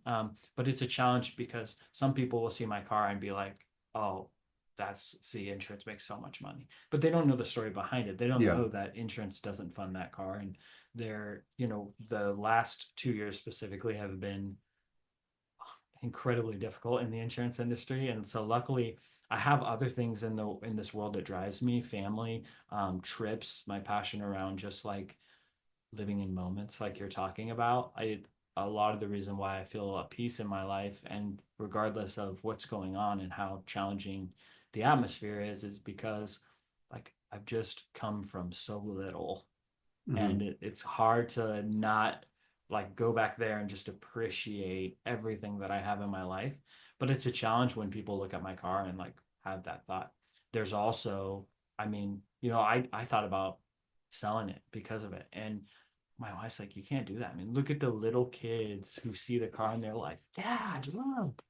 But it's a challenge because some people will see my car and be like, oh, that's see, insurance makes so much money. But they don't know the story behind it. They don't Yeah. know that insurance doesn't fund that car. And they're, the last 2 years specifically have been incredibly difficult in the insurance industry. And so luckily I have other things in this world that drives me, family, trips, my passion around just like living in moments like you're talking about. I A lot of the reason why I feel a peace in my life, and regardless of what's going on and how challenging the atmosphere is because like I've just come from so little, Hmm. and it's hard to not like go back there and just appreciate everything that I have in my life. But it's a challenge when people look at my car and like have that thought. There's also, I mean, I thought about selling it because of it. And my wife's like, you can't do that. I mean, look at the little kids who see the car and they're like, Dad, look.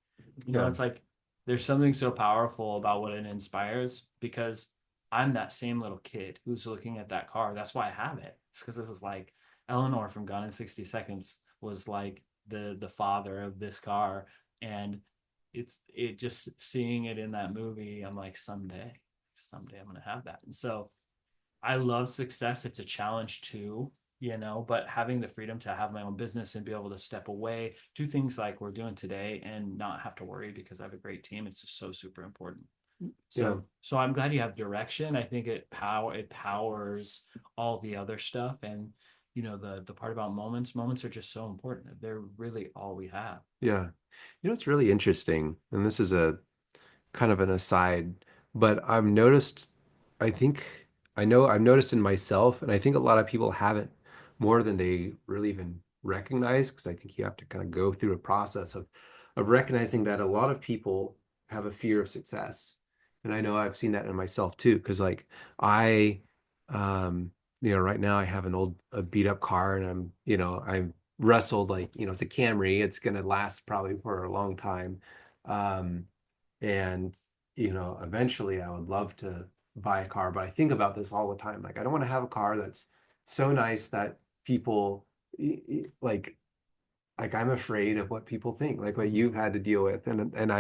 Yeah. It's like there's something so powerful about what it inspires because I'm that same little kid who's looking at that car. That's why I have it. It's because it was like Eleanor from Gone in 60 Seconds was like the father of this car. And it just seeing it in that movie, I'm like, someday I'm gonna have that. And so I love success. It's a challenge too, but having the freedom to have my own business and be able to step away, do things like we're doing today and not have to worry because I have a great team. It's just so super important. Yeah. So I'm glad you have direction. I think it powers all the other stuff. And the part about moments are just so important. They're really all we have. Yeah. It's really interesting, and this is a kind of an aside, but I think, I know I've noticed in myself, and I think a lot of people haven't more than they really even recognize, because I think you have to kind of go through a process of recognizing that a lot of people have a fear of success. And I know I've seen that in myself too, because like I, um, right now I have a beat up car, and I'm wrestled like, it's a Camry. It's gonna last probably for a long time. Um, and, eventually I would love to buy a car, but I think about this all the time. Like, I don't want to have a car that's so nice that people like I'm afraid of what people think, like what you've had to deal with. And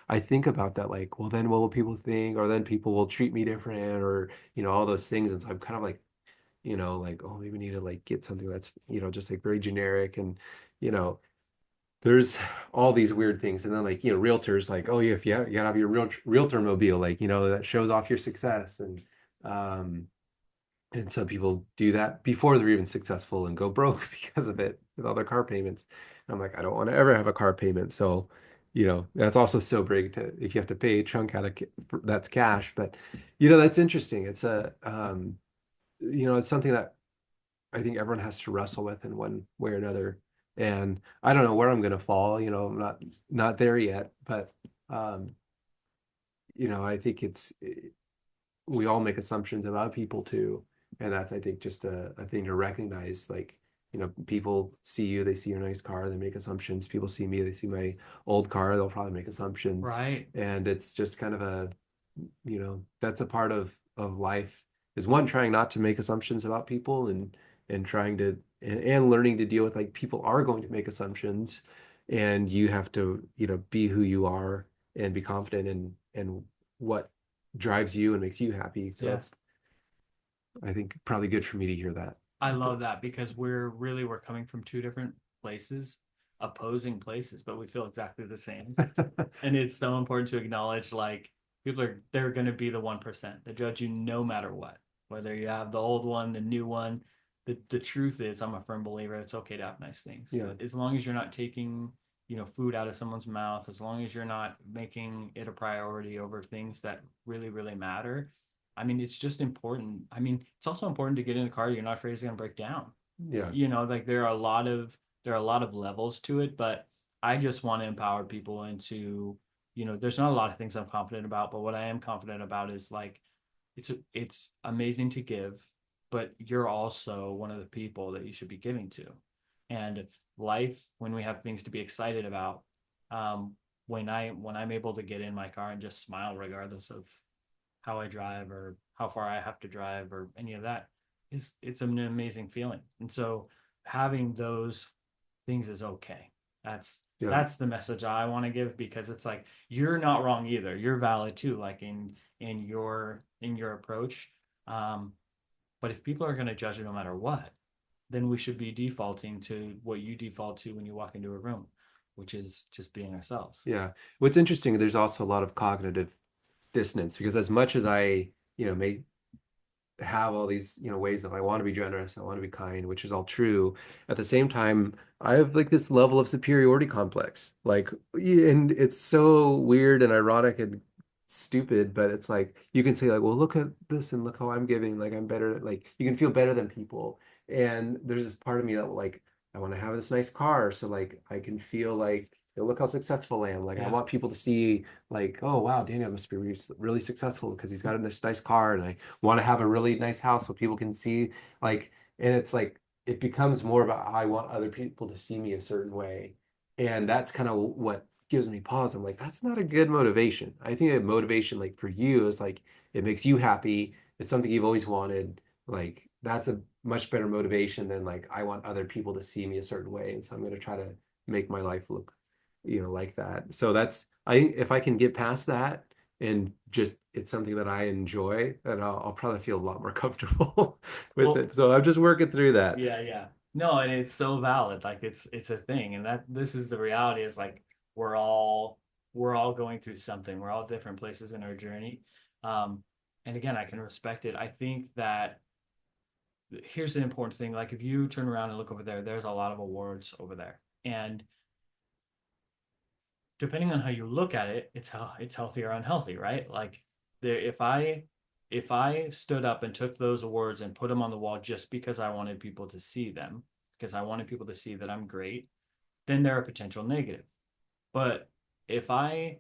I think about that, like, well, then what will people think? Or then people will treat me different, or, all those things. And so I'm kind of like, like, oh, maybe we need to like get something that's, just like very generic. And, you know, there's all these weird things. And then like, realtors like, oh yeah, if you gotta have your realtor mobile, like, that shows off your success. Um, and some people do that before they're even successful and go broke because of it with all their car payments. And I'm like, I don't want to ever have a car payment. So, that's also so big to, if you have to pay a chunk out of that's cash. But, that's interesting. It's something that I think everyone has to wrestle with in one way or another. And I don't know where I'm going to fall. I'm not there yet, but um, I think we all make assumptions about people too, and that's, I think, just a thing to recognize. Like, people see you, they see your nice car, they make assumptions. People see me, they see my old car, they'll probably make assumptions, Right. and it's just kind of that's a part of life, is one, trying not to make assumptions about people, and trying to and learning to deal with, like, people are going to make assumptions, and you have to, be who you are and be confident in what drives you and makes you happy. So Yeah. that's, I think, probably good for me to hear that. I love that because we're coming from two different places, opposing places, but we feel exactly the same. And it's so important to acknowledge like they're going to be the 1% that judge you no matter what, whether you have the old one, the new one. The truth is, I'm a firm believer it's okay to have nice things, Yeah. but as long as you're not taking food out of someone's mouth, as long as you're not making it a priority over things that really really matter. I mean, it's just important. I mean, it's also important to get in a car you're not afraid it's going to break down. Yeah. Like there are a lot of levels to it, but I just want to empower people into, there's not a lot of things I'm confident about, but what I am confident about is like it's amazing to give, but you're also one of the people that you should be giving to. And life, when we have things to be excited about, when I'm able to get in my car and just smile regardless of how I drive or how far I have to drive or any of that, it's an amazing feeling. And so having those things is okay. That's Yeah. that's the message I want to give because it's like you're not wrong either. You're valid too, like in your approach. Um, but if people are going to judge it no matter what, then we should be defaulting to what you default to when you walk into a room, which is just being ourselves. Yeah. What's interesting, there's also a lot of cognitive dissonance, because as much as I, may have all these, ways that I want to be generous, I want to be kind, which is all true. At the same time, I have like this level of superiority complex. Like, and it's so weird and ironic and stupid, but it's like you can say like, well, look at this and look how I'm giving. Like, I'm better. Like, you can feel better than people. And there's this part of me that like, I want to have this nice car, so like I can feel like, look how successful I am. Like, I Yeah. want people to see like, oh wow, Daniel must be really successful because he's got this nice car, and I want to have a really nice house so people can see, like, and it's like it becomes more about how I want other people to see me a certain way. And that's kind of what gives me pause. I'm like, that's not a good motivation. I think a motivation like for you is like it makes you happy. It's something you've always wanted. Like that's a much better motivation than like I want other people to see me a certain way. And so I'm going to try to make my life look, like that. So that's I think if I can get past that and just it's something that I enjoy, then I'll probably feel a lot more comfortable with Well, it. So I'm just working through that. yeah, yeah. No, and it's so valid. Like it's a thing. And that this is the reality is like we're all we're all going through something. We're all different places in our journey. Um, and again, I can respect it. I think that here's the important thing. Like if you turn around and look over there, there's a lot of awards over there. And depending on how you look at it, it's healthy or unhealthy, right? Like there, if I stood up and took those awards and put them on the wall just because I wanted people to see them, because I wanted people to see that I'm great, then they're a potential negative. But if I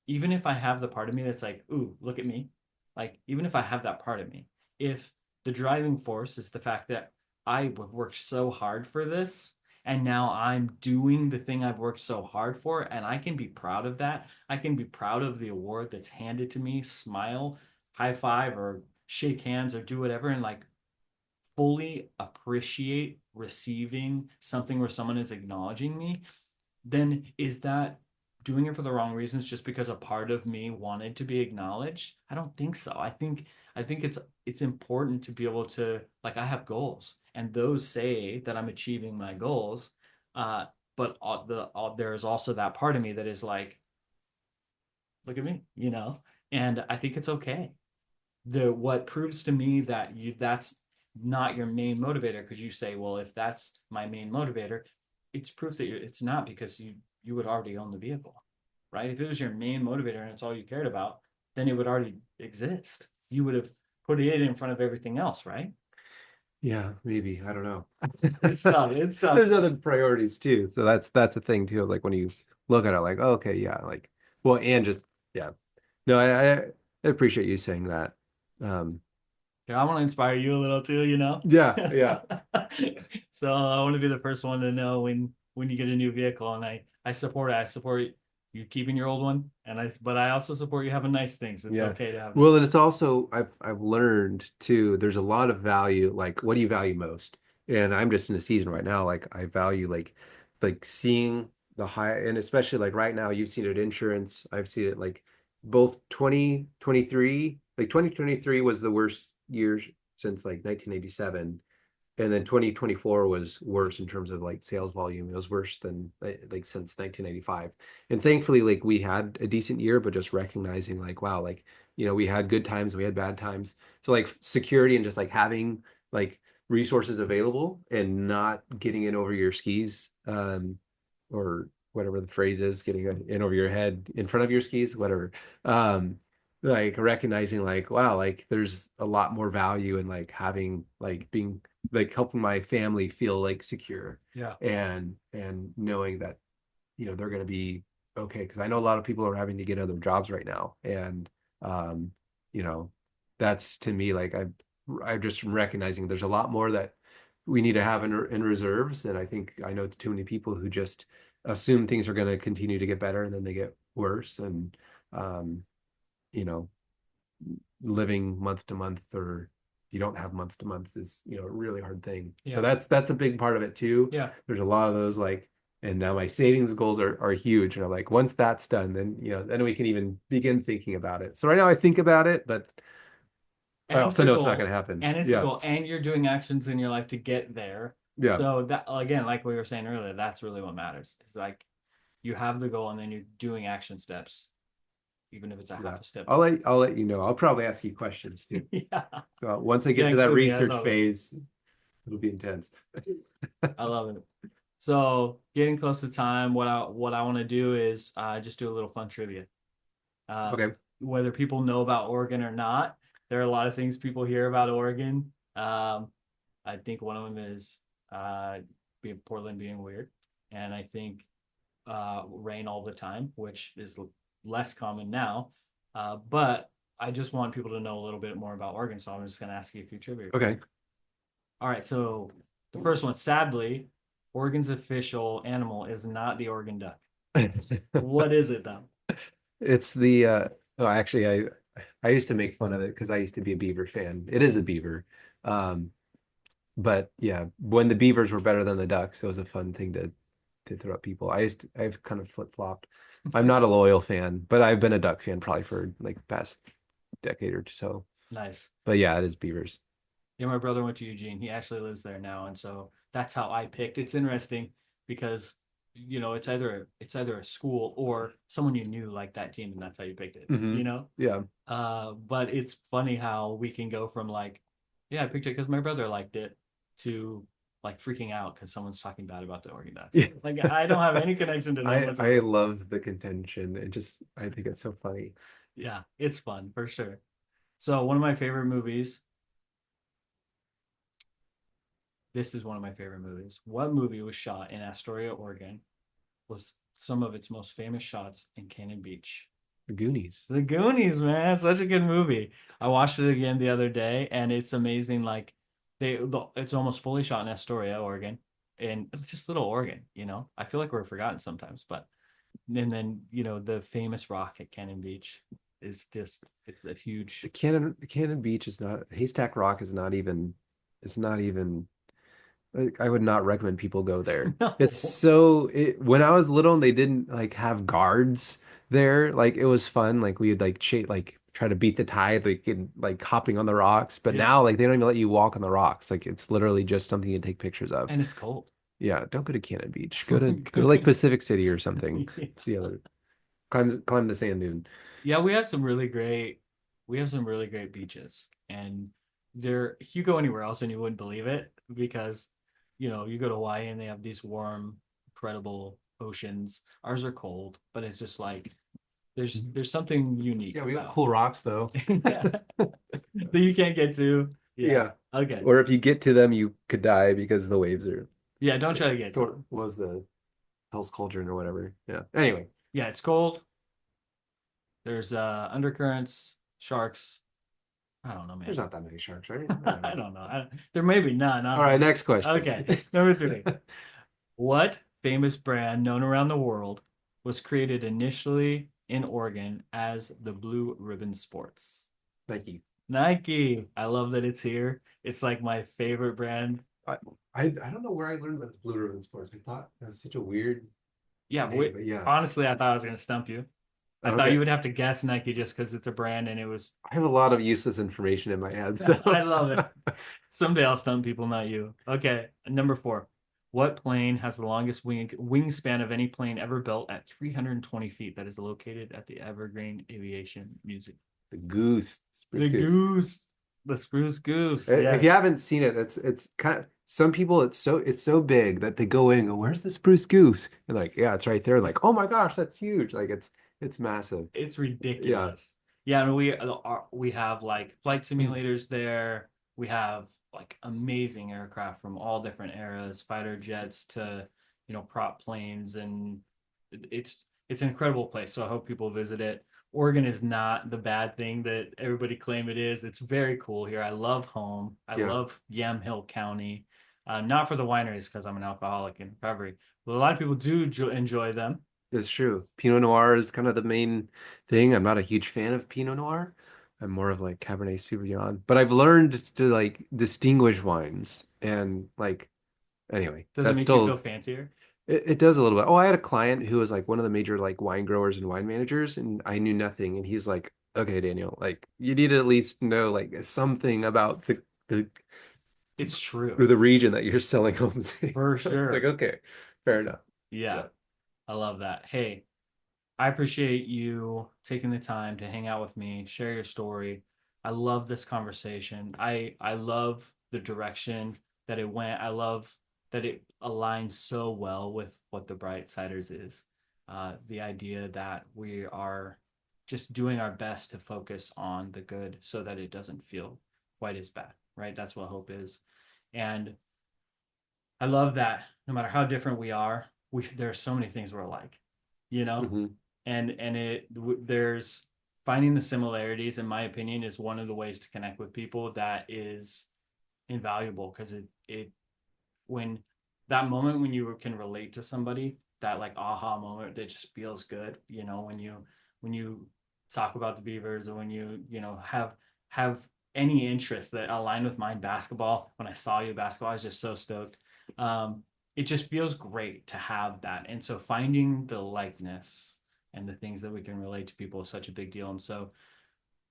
even if I have the part of me that's like, ooh, look at me, like even if I have that part of me, if the driving force is the fact that I have worked so hard for this and now I'm doing the thing I've worked so hard for and I can be proud of that. I can be proud of the award that's handed to me, smile, high five or shake hands or do whatever and like fully appreciate receiving something where someone is acknowledging me, then is that doing it for the wrong reasons just because a part of me wanted to be acknowledged? I don't think so. I think it's important to be able to like I have goals and those say that I'm achieving my goals. But there's also that part of me that is like, look at me, you know? And I think it's okay. The what proves to me that you that's not your main motivator because you say, well, if that's my main motivator, it's proof that it's not because you would already own the vehicle, right? If it was your main motivator and it's all you cared about, then it would already exist. You would have put it in front of everything else, right? Yeah, maybe. I don't know. It's tough. It's tough. There's other priorities too. So that's a thing too. Like when you look at it, like, oh, okay, yeah, like, well, and just yeah. No, I appreciate you saying that. Um, Yeah, I want to inspire you a little too, you know. yeah, yeah, So I want to be the first one to know when you get a new vehicle, and I support it. I support you keeping your old one, and I also support you having nice things. It's yeah. okay to have Well, nice and things. it's also I've learned too. There's a lot of value. Like, what do you value most? And I'm just in a season right now. Like, I value like seeing the high, and especially like right now, you've seen it insurance. I've seen it like both 2023. Like 2023 was the worst year since like 1987. And then 2024 was worse in terms of like sales volume. It was worse than like since 1995. And thankfully, like we had a decent year, but just recognizing like, wow, like, we had good times, we had bad times. So like security and just like having like resources available and not getting in over your skis, or whatever the phrase is, getting in over your head, in front of your skis, whatever. Um, like recognizing like, wow, like there's a lot more value in like having like being like helping my family feel like secure Yeah. and knowing that they're going to be okay because I know a lot of people are having to get other jobs right now and um you know that's to me like I'm just recognizing there's a lot more that we need to have in reserves and I think I know too many people who just assume things are going to continue to get better and then they get worse and um you know living month to month or you don't have month to month is a really hard thing. So Yeah. that's a big part of it too. Yeah. There's a lot of those like and now my savings goals are huge and I'm like once that's done then then we can even begin thinking about it. So right now I think about it but I And it's also a know it's not going goal. to happen. And it's a Yeah. goal. And you're doing actions in your life to get there. Yeah. So that again, like we were saying earlier, that's really what matters. It's like you have the goal and then you're doing action steps, even if it's a Yeah. half a step I'll forward. let I'll let you know. I'll probably ask you questions too. Yeah. So once I Yeah, get to that include me. I research love it. phase, it'll be intense. I love it. So getting close to time, what I want to do is just do a little fun trivia. Uh, Okay. Whether people know about Oregon or not, there are a lot of things people hear about Oregon. I think one of them is being Portland being weird, and I think rain all the time, which is less common now. But I just want people to know a little bit more about Oregon, so I'm just going to ask you a few trivia Okay. questions. All right, so The first one, sadly, Oregon's official animal is not the Oregon duck. What is it though? It's the oh actually I used to make fun of it because I used to be a Beaver fan. It is a beaver. Um but yeah, when the Beavers were better than the Ducks, it was a fun thing to throw at people. I've kind of flip-flopped. I'm not a loyal fan, but I've been a Duck fan probably for like the past decade or so. Nice. But yeah, it is Beavers. Yeah, my brother went to Eugene. He actually lives there now, and so that's how I picked. It's interesting because it's either a school or someone you knew like that team, and that's how you picked it. Hmm. Yeah. But it's funny how we can go from like, yeah, I picked it because my brother liked it, to like freaking out because someone's talking bad about the Oregon Ducks. Yeah. Like I don't have any connection to them I whatsoever. love the contention. I think it's so funny. Yeah, it's fun for sure. So one of my favorite movies. This is one of my favorite movies. What movie was shot in Astoria, Oregon? Was some of its most famous shots in Cannon Beach? The Goonies. The Goonies, man, such a good movie. I watched it again the other day, and it's amazing. Like it's almost fully shot in Astoria, Oregon, and it's just little Oregon. I feel like we're forgotten sometimes, but and then the famous rock at Cannon Beach is just it's a huge. Cannon Beach is not Haystack Rock is not even it's not even like I would not recommend people go there. It's No. so when I was little and they didn't like have guards there, like it was fun. Like we would like try to beat the tide, like in like hopping on the rocks. But Yeah, now like they don't even let you walk on the rocks. Like it's literally just something you take pictures of. and it's cold. Yeah, don't go to Cannon Beach. Go to like Pacific City or something. It's the other climb the sand dune. Yeah, we have some really great beaches, and you go anywhere else and you wouldn't believe it because, you go to Hawaii and they have these warm, incredible oceans. Ours are cold, but it's just like there's something unique Yeah, we got about cool rocks though. that you can't get to. Yeah. Yeah. Okay. Or if you get to them, you could die because the waves are Yeah, don't try to get to them. was the Hell's Cauldron or whatever. Yeah. Anyway, Yeah, it's cold. There's undercurrents, sharks. I don't know, there's man. not that many sharks, right? I don't I know. don't know. There may be none. I All don't right, know. next question. Okay, number three. What famous brand known around the world was created initially in Oregon as the Blue Ribbon Sports? Nike. Nike. I love that it's here. It's like my favorite brand. I, I don't know where I learned about the Blue Ribbon Sports. I thought that's such a weird Yeah, name, but yeah. honestly, I thought I was going to stump you. I thought you Okay. would have to guess Nike just because it's a brand and it was. I have a lot of useless information in my head, so I love it. Someday I'll stump people, not you. Okay, number four. What plane has the longest wingspan of any plane ever built at 320 feet that is located at the Evergreen Aviation Museum? the goose, spruce The goose. goose, the spruce goose. If you Yes, haven't seen it, it's kind of some people it's so big that they go in and go, "Where's the spruce goose?" And like, yeah, it's right there. it's Like, oh my gosh, that's huge. Like it's massive. it's Yeah, ridiculous. Yeah, and we have like flight simulators there. We have like amazing aircraft from all different eras, fighter jets to prop planes, and it's an incredible place. So I hope people visit it. Oregon is not the bad thing that everybody claim it is. It's very cool here. I love home. I yeah, love Yamhill County. Not for the wineries because I'm an alcoholic in recovery, but a lot of people do enjoy them. that's true. Pinot Noir is kind of the main thing. I'm not a huge fan of Pinot Noir. I'm more of like Cabernet Sauvignon, but I've learned to like distinguish wines and like anyway, Does it that's make you feel still fancier? it does a little bit. Oh, I had a client who was like one of the major like wine growers and wine managers, and I knew nothing. And he's like, "Okay, Daniel, like you need to at least know like something about the It's or true, the region that you're selling homes in." for I was like, sure. "Okay, fair enough." Yeah, Yeah, I love that. Hey, I appreciate you taking the time to hang out with me, share your story. I love this conversation. I love the direction that it went. I love that it aligns so well with what the Bright Siders is. The idea that we are just doing our best to focus on the good so that it doesn't feel quite as bad, right? That's what hope is. And I love that no matter how different we are, there are so many things we're alike, you know? hmm And there's finding the similarities, in my opinion, is one of the ways to connect with people that is invaluable because it when that moment when you can relate to somebody, that like aha moment that just feels good, you know, when you talk about the Beavers, or when you know have any interest that aligned with mine, basketball. When I saw you basketball, I was just so stoked. It just feels great to have that. And so finding the likeness and the things that we can relate to people is such a big deal. And so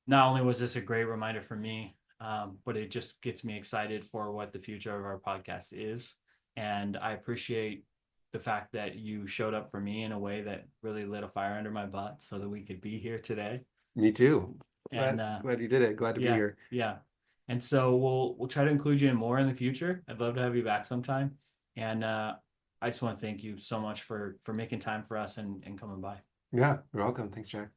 not only was this a great reminder for me, but it just gets me excited for what the future of our podcast is. And I appreciate the fact that you showed up for me in a way that really lit a fire under my butt so that we could be here today. Me too. And Glad you did it. Glad to be yeah, here. yeah. And so we'll try to include you in more in the future. I'd love to have you back sometime. And I just want to thank you so much for making time for us and coming by. Yeah, you're welcome. Thanks, Jack.